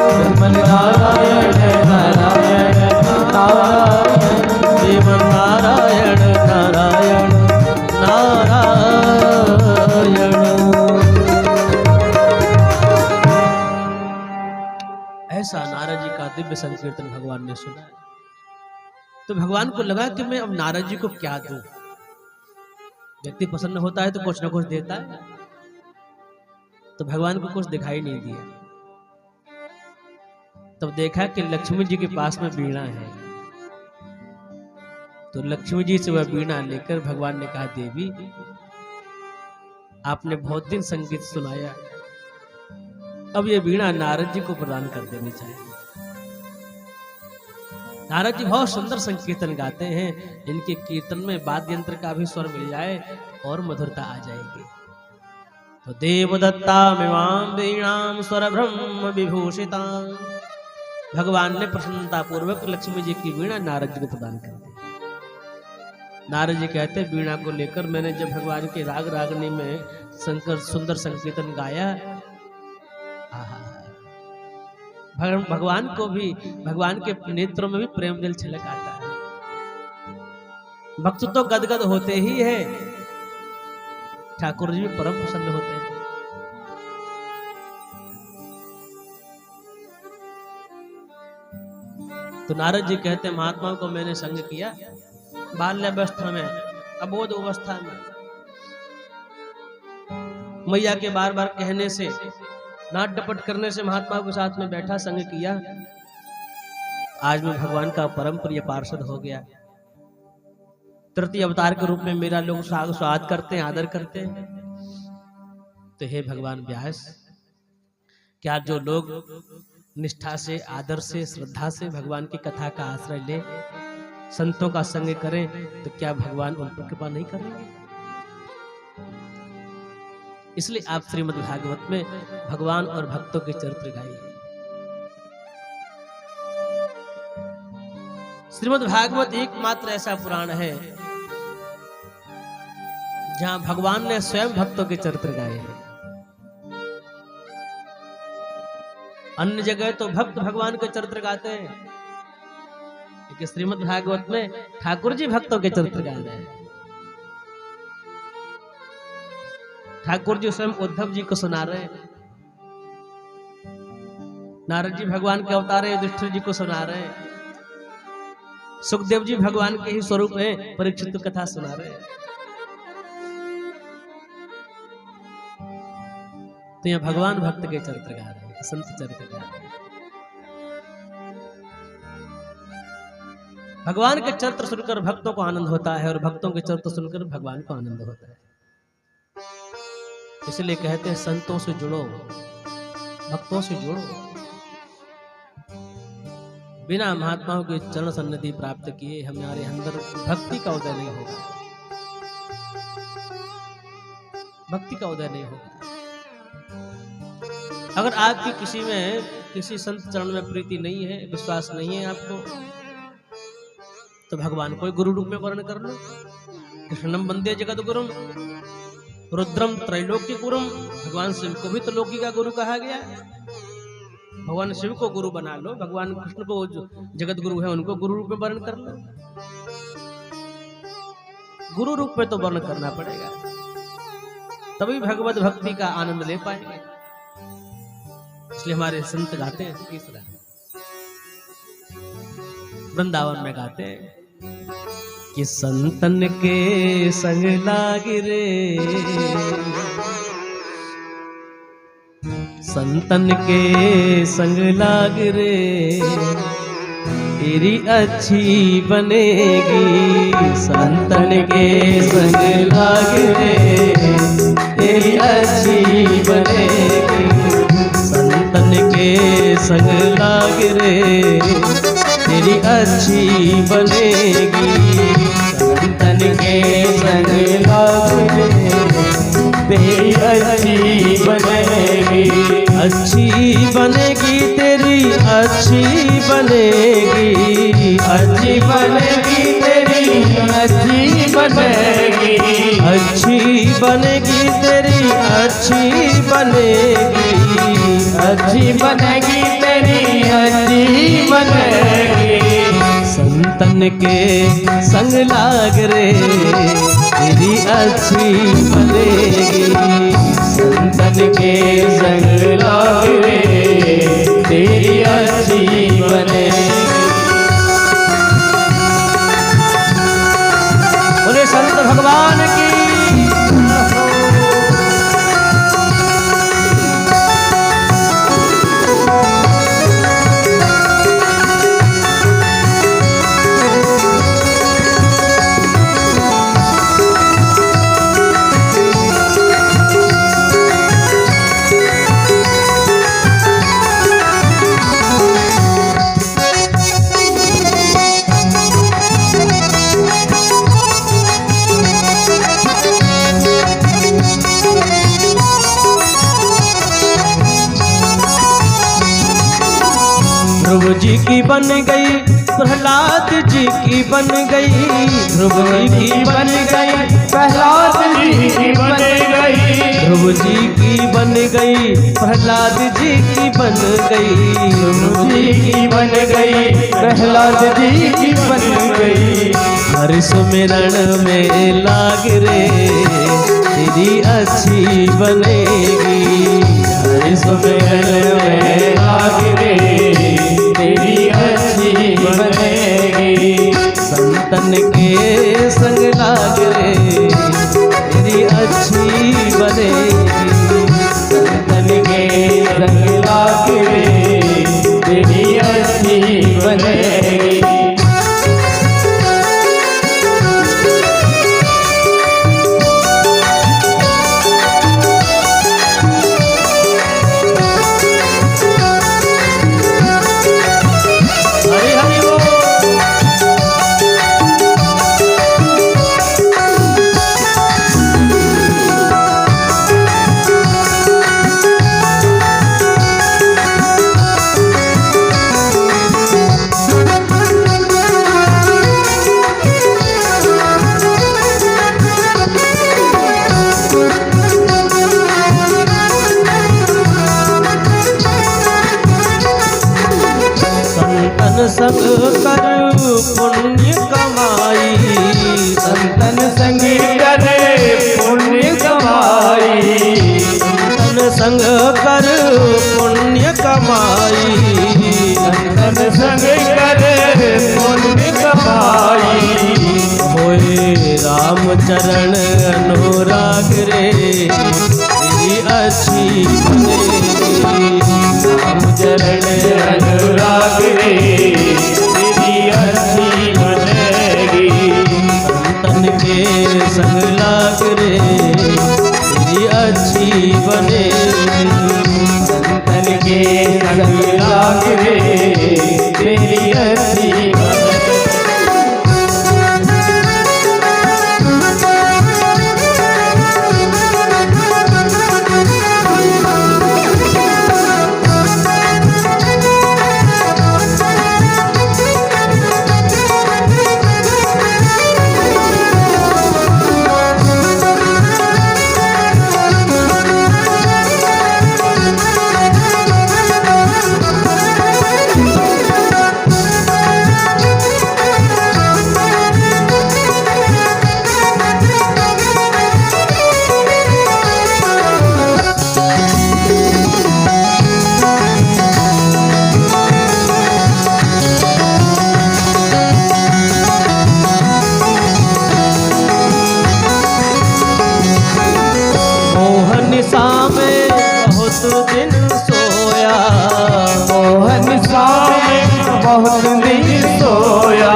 [SPEAKER 2] श्रीमन नारायण नारायण नारायण
[SPEAKER 1] श्रीमन नारायण नारायण नारायण। ऐसा नारद जी का दिव्य संकीर्तन भगवान ने सुना। तो भगवान को लगा कि मैं अब नारद जी को क्या दूं। व्यक्ति प्रसन्न होता है तो कुछ ना कुछ देता है, तो भगवान को कुछ दिखाई नहीं दिया। तब देखा कि लक्ष्मी जी के पास में वीणा है, तो लक्ष्मी जी से वह वीणा लेकर भगवान ने कहा, देवी आपने बहुत दिन संगीत सुनाया, अब ये वीणा नारद जी को प्रदान कर देनी चाहिए। नारद जी बहुत सुंदर संकीर्तन गाते हैं, इनके कीर्तन में वाद्य यंत्र का भी स्वर मिल जाए और मधुरता आ जाएगी। तो देवदत्ता मिवाम वीणाम स्वर ब्रह्म विभूषिता, भगवान ने प्रसन्नता पूर्वक लक्ष्मी जी की वीणा नारद जी को प्रदान कर दी। नारद जी कहते वीणा को लेकर मैंने जब भगवान के राग रागनी में शंकर सुंदर संकीर्तन गाया, भगवान को भी, भगवान के नेत्रों में भी प्रेम जल छलक आता है। भक्त तो गदगद होते ही है, ठाकुर जी भी परम प्रसन्न होते हैं। तो नारद जी कहते हैं, महात्मा को मैंने संग किया बाल्यावस्था में, अबोध अवस्था में, मैया के बार बार कहने से, नाट डपट करने से महात्मा के साथ में बैठा, संग किया। आज मैं भगवान का परम प्रिय पार्षद हो गया। तृतीय अवतार के रूप में मेरा लोग स्वागत करते हैं, आदर करते हैं। तो हे भगवान व्यास, क्या जो लोग निष्ठा से, आदर से, श्रद्धा से भगवान की कथा का आश्रय ले, संतों का संग करें, तो क्या भगवान उन पर कृपा नहीं करेंगे? इसलिए आप श्रीमद् भागवत में भगवान और भक्तों के चरित्र गाइए। श्रीमद् भागवत एकमात्र ऐसा पुराण है जहां भगवान ने स्वयं भक्तों के चरित्र गाए हैं। अन्य जगह तो भक्त भगवान के चरित्र गाते हैं, लेकिन श्रीमद् भागवत में ठाकुर जी भक्तों के चरित्र गा रहे हैं। ठाकुर जी स्वयं उद्धव जी को सुना रहे हैं, नारद जी भगवान के अवतार है, युधिष्ठिर जी को सुना रहे हैं, सुखदेव जी भगवान के ही स्वरूप है, परीक्षित को कथा सुना रहे हैं। तो यह भगवान भक्त के चरित्र गा रहे हैं, संत चरित्र गा रहे हैं। भगवान के चरित्र सुनकर भक्तों को आनंद होता है और भक्तों के चरित्र सुनकर भगवान को आनंद होता है। इसलिए कहते हैं संतों से जुड़ो, भक्तों से जुड़ो। बिना महात्माओं के चरण सन्निधि प्राप्त किए हमारे अंदर भक्ति का उदय नहीं होगा, भक्ति का उदय नहीं होगा। अगर आपकी किसी में किसी संत चरण में प्रीति नहीं है, विश्वास नहीं है आपको, तो भगवान को गुरु रूप में वर्ण कर लो। कृष्णम वंदे जगत गुरुम रुद्रम त्रैलोक्य गुरुम, भगवान शिव को भी तो लोकी का गुरु कहा गया। भगवान शिव को गुरु बना लो, भगवान कृष्ण को जो जगत गुरु है उनको गुरु रूप में वर्ण कर लो। गुरु रूप में तो वर्ण करना पड़ेगा, तभी भगवत भक्ति का आनंद ले पाएंगे। इसलिए हमारे संत गाते हैं, तीसरा वृंदावन में गाते हैं कि संतन के संग लाग रे, संतन के संग लाग रे, तेरी अच्छी बनेगी। संतन के संग लाग रे, तेरी अच्छी बनेगी। संतन के संग लाग रे, तेरी अच्छी बनेगी। संतन के संग लाग रे, तेरी अच्छी बनेगी। अच्छी बनेगी तेरी, अच्छी बनेगी। अच्छी बनेगी तेरी, अच्छी बनेगी। अच्छी बनेगी तेरी, अच्छी बनेगी। अच्छी बनेगी तेरी, अच्छी बनेगी। संतन के संग लाग रे, तेरी अच्छी बनेगी। संतन के संग लाग रे, तेरी अच्छी बनेगी। बोले संत भगवान की। ध्रुव जी की बन गई, प्रहलाद जी की बन गई। ध्रुव जी की बन गई, प्रहलाद जी की बन गई। ध्रुव जी की बन गई, प्रहलाद जी की बन गई। ध्रुव जी की बन गई, प्रहलाद जी की बन गई। हर सुमिरन में लाग रे, तेरी अच्छी बनेगी। हर सुमिरन में लाग रे, तेरी अच्छी बनेगी। संतन के संग लाग रे, तेरी अच्छी बनेगी। संतन के संग लाग रे, तेरी अच्छी बनेगी। संग कर पुण्य कमाई। संतन संग कर पुण्य कमाई। संग कर पुण्य कमाई,
[SPEAKER 2] संतन संग कर पुण्य कमाई।
[SPEAKER 1] होए राम चरण अनुराग रे तेरी अच्छी बनेगी,
[SPEAKER 2] राम चरण अनुराग रे तेरी अच्छी बनेगी।
[SPEAKER 1] संतन के संग लाग रे तेरी अच्छी बनेगी,
[SPEAKER 2] संतन के संग लाग रे तेरी अच्छी बनेगी। बहुत दिन सोया,
[SPEAKER 1] मोहन सा में बहुत दिन सोया,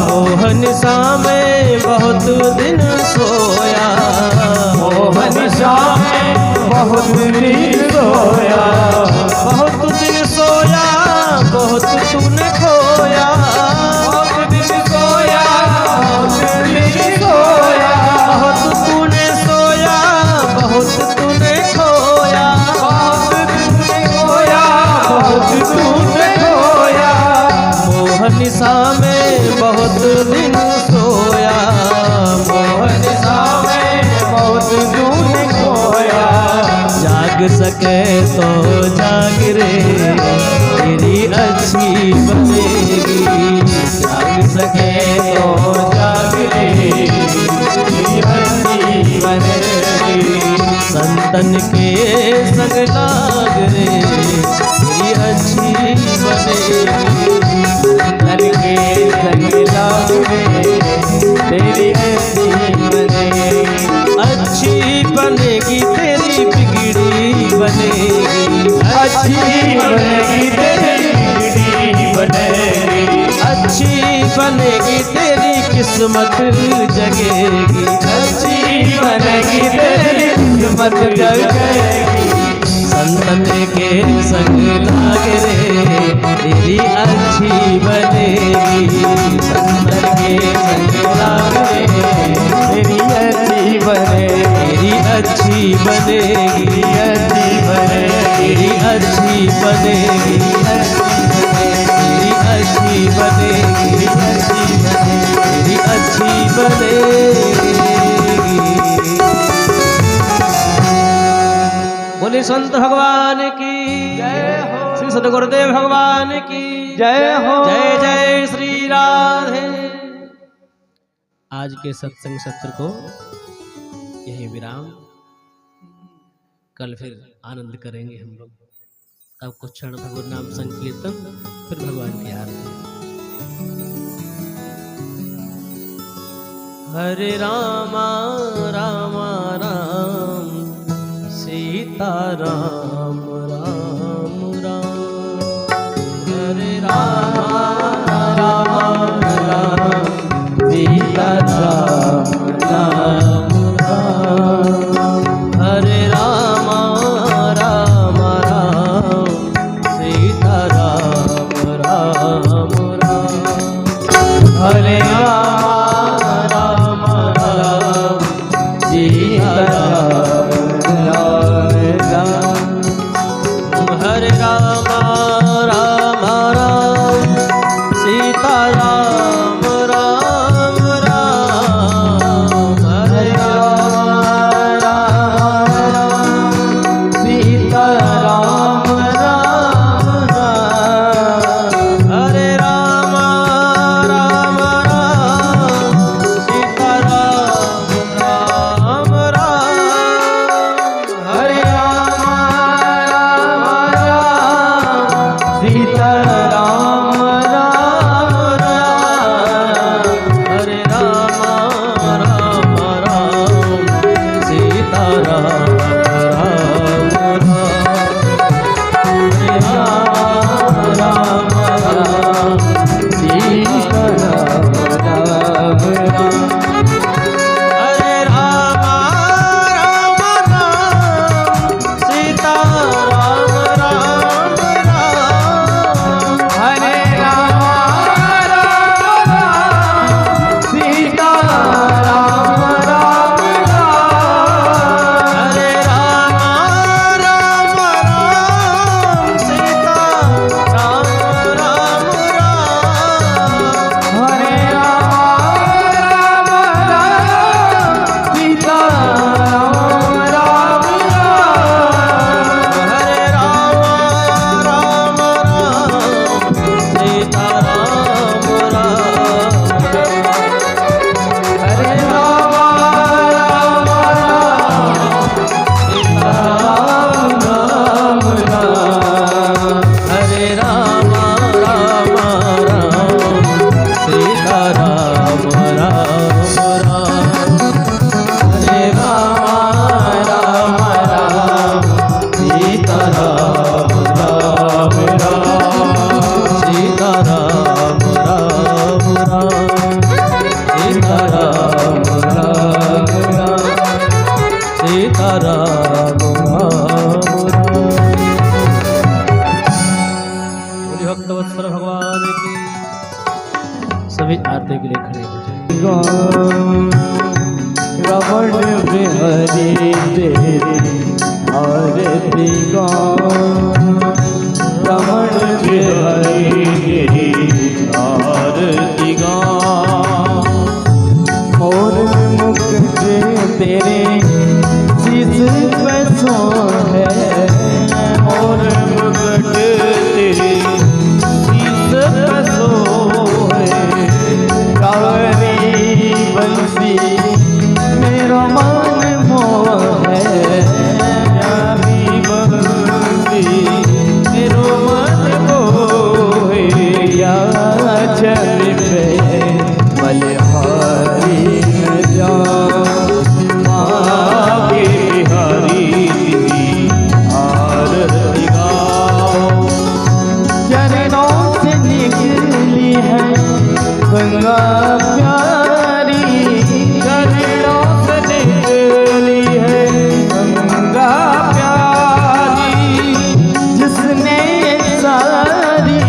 [SPEAKER 2] मोहन सा में बहुत दिन सोया।
[SPEAKER 1] बहुत दिन सोया बहुत तूने खोया,
[SPEAKER 2] बहुत दिन सोया बहुत दिन सोया।
[SPEAKER 1] बहुत तूने सोया बहुत तूने खोया,
[SPEAKER 2] बहुत दिन सोया बहुत तूने खोया।
[SPEAKER 1] मोहन सा में बहुत दिन सोया,
[SPEAKER 2] मोहन सा में बहुत दिन खोया।
[SPEAKER 1] जाग सके तो जाग रे तेरी अच्छी बनेगी, जाग सके
[SPEAKER 2] तो जाग रे तेरी अच्छी बनेगी।
[SPEAKER 1] संतन के संग लाग रे तेरी अच्छी बनेगी,
[SPEAKER 2] संतन के संग लाग रे तेरी अच्छी बनेगी।
[SPEAKER 1] अच्छी बनेगी तेरी बिगड़ी बनेगी,
[SPEAKER 2] अच्छी बनेगी तेरी बिगड़ी बनेगी।
[SPEAKER 1] अच्छी बनेगी तेरी किस्मत जगेगी,
[SPEAKER 2] अच्छी बनेगी तेरी किस्मत जगेगी।
[SPEAKER 1] संतन के संग लाग रे तेरी अच्छी बनेगी, संतन के संग लाग रे
[SPEAKER 2] तेरी अच्छी बनेगी।
[SPEAKER 1] तेरी अच्छी बनेगी,
[SPEAKER 2] अच्छी बनेगी।
[SPEAKER 1] तेरी अच्छी बनेगी, तेरी अच्छी बनेगी, तेरी अच्छी बनेगी। बोले संत भगवान की
[SPEAKER 2] जय हो।
[SPEAKER 1] श्री सद्गुरुदेव भगवान की
[SPEAKER 2] जय हो।
[SPEAKER 1] जय जय श्री राधे। आज के सत्संग सत्र को यही विराम, कल फिर आनंद करेंगे हम लोग। अब कुछ क्षण भगवान नाम संकीर्तन, फिर भगवान की आरती। हरे रामा रामा राम सीता राम राम राम, हरे रामा रामा राम
[SPEAKER 2] सीता राम राम राम।
[SPEAKER 1] हरे रामा रामा राम सीता राम राम राम,
[SPEAKER 2] हरे राम राम राम सीता राम राम राम।
[SPEAKER 1] सीताराम राम राम। बोलिए भक्तवत्सल भगवान की। सभी आरती के लिए खड़े हो जाएं।
[SPEAKER 2] रमण बिहारी तेरी आरती गाऊं, रमण बिहारी तेरी आरती गाऊं। मोर मुख से तेरे शीश पे सो है, मोर मुकुट तेरे शीश पे सो है। कावरी बंसी मेरो मन मोह है, प्यारी बंसी मेरो मन मोह है। या चल पे बलिहारी न जा, माँ के बिहारी तेरी आरती गाओ। चरणों से निकली है गंगा प्यारी, चरणों से निकली है गंगा प्यारी। जिसने सारी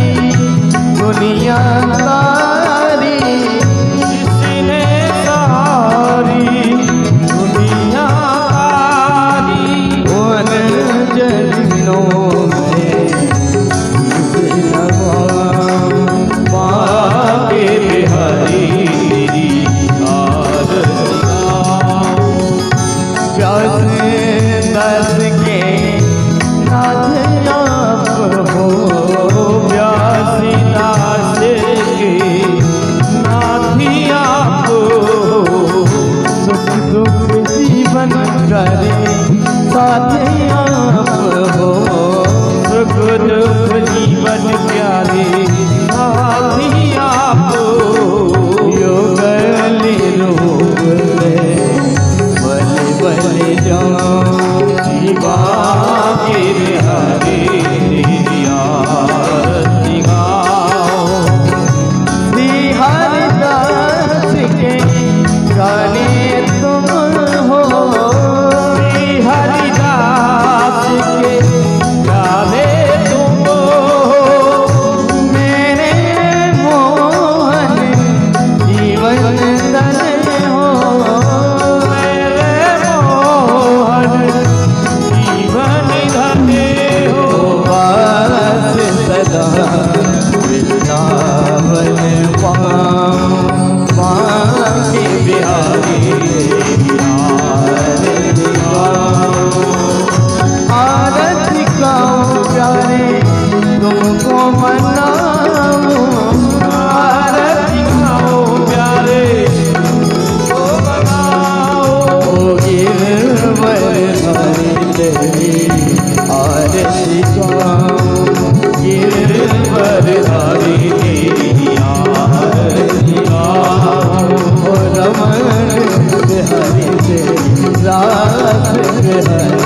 [SPEAKER 2] दुनिया तारी, जिसने सारी दुनिया तारी। उन जन्नों में माँ के बिहारी तेरी आरती गाऊं। प्यास दस के नाथ आप हो, प्यासी दास के नाथी आप हो। सुख दुख जीवन करे साथी आप हो, सुख दुख जीवन प्यारे साथी आप हो। योग रूप में बल बल जाऊं, शिवा के बिहारी तेरी आरती गाऊं। श्री हरिदास के गाने तुम हो, श्री हरिदास के गाने तुम हो। मेरे मोहन जीवन धन हो, मेरे मोहन जीवन धन हो। वास सदा वृंदावन पाऊं, माँ के बिहारी तेरी आरती गाऊं। आरती गाऊं प्यारे तुमको मनाऊं, आरती गाऊं प्यारे तुमको मनाऊं। गिरवर हरि तेरी आरती गाऊं, गिरवर हरि तेरी आरती गाऊं। रमण बिहारी तेरी रास बिहारी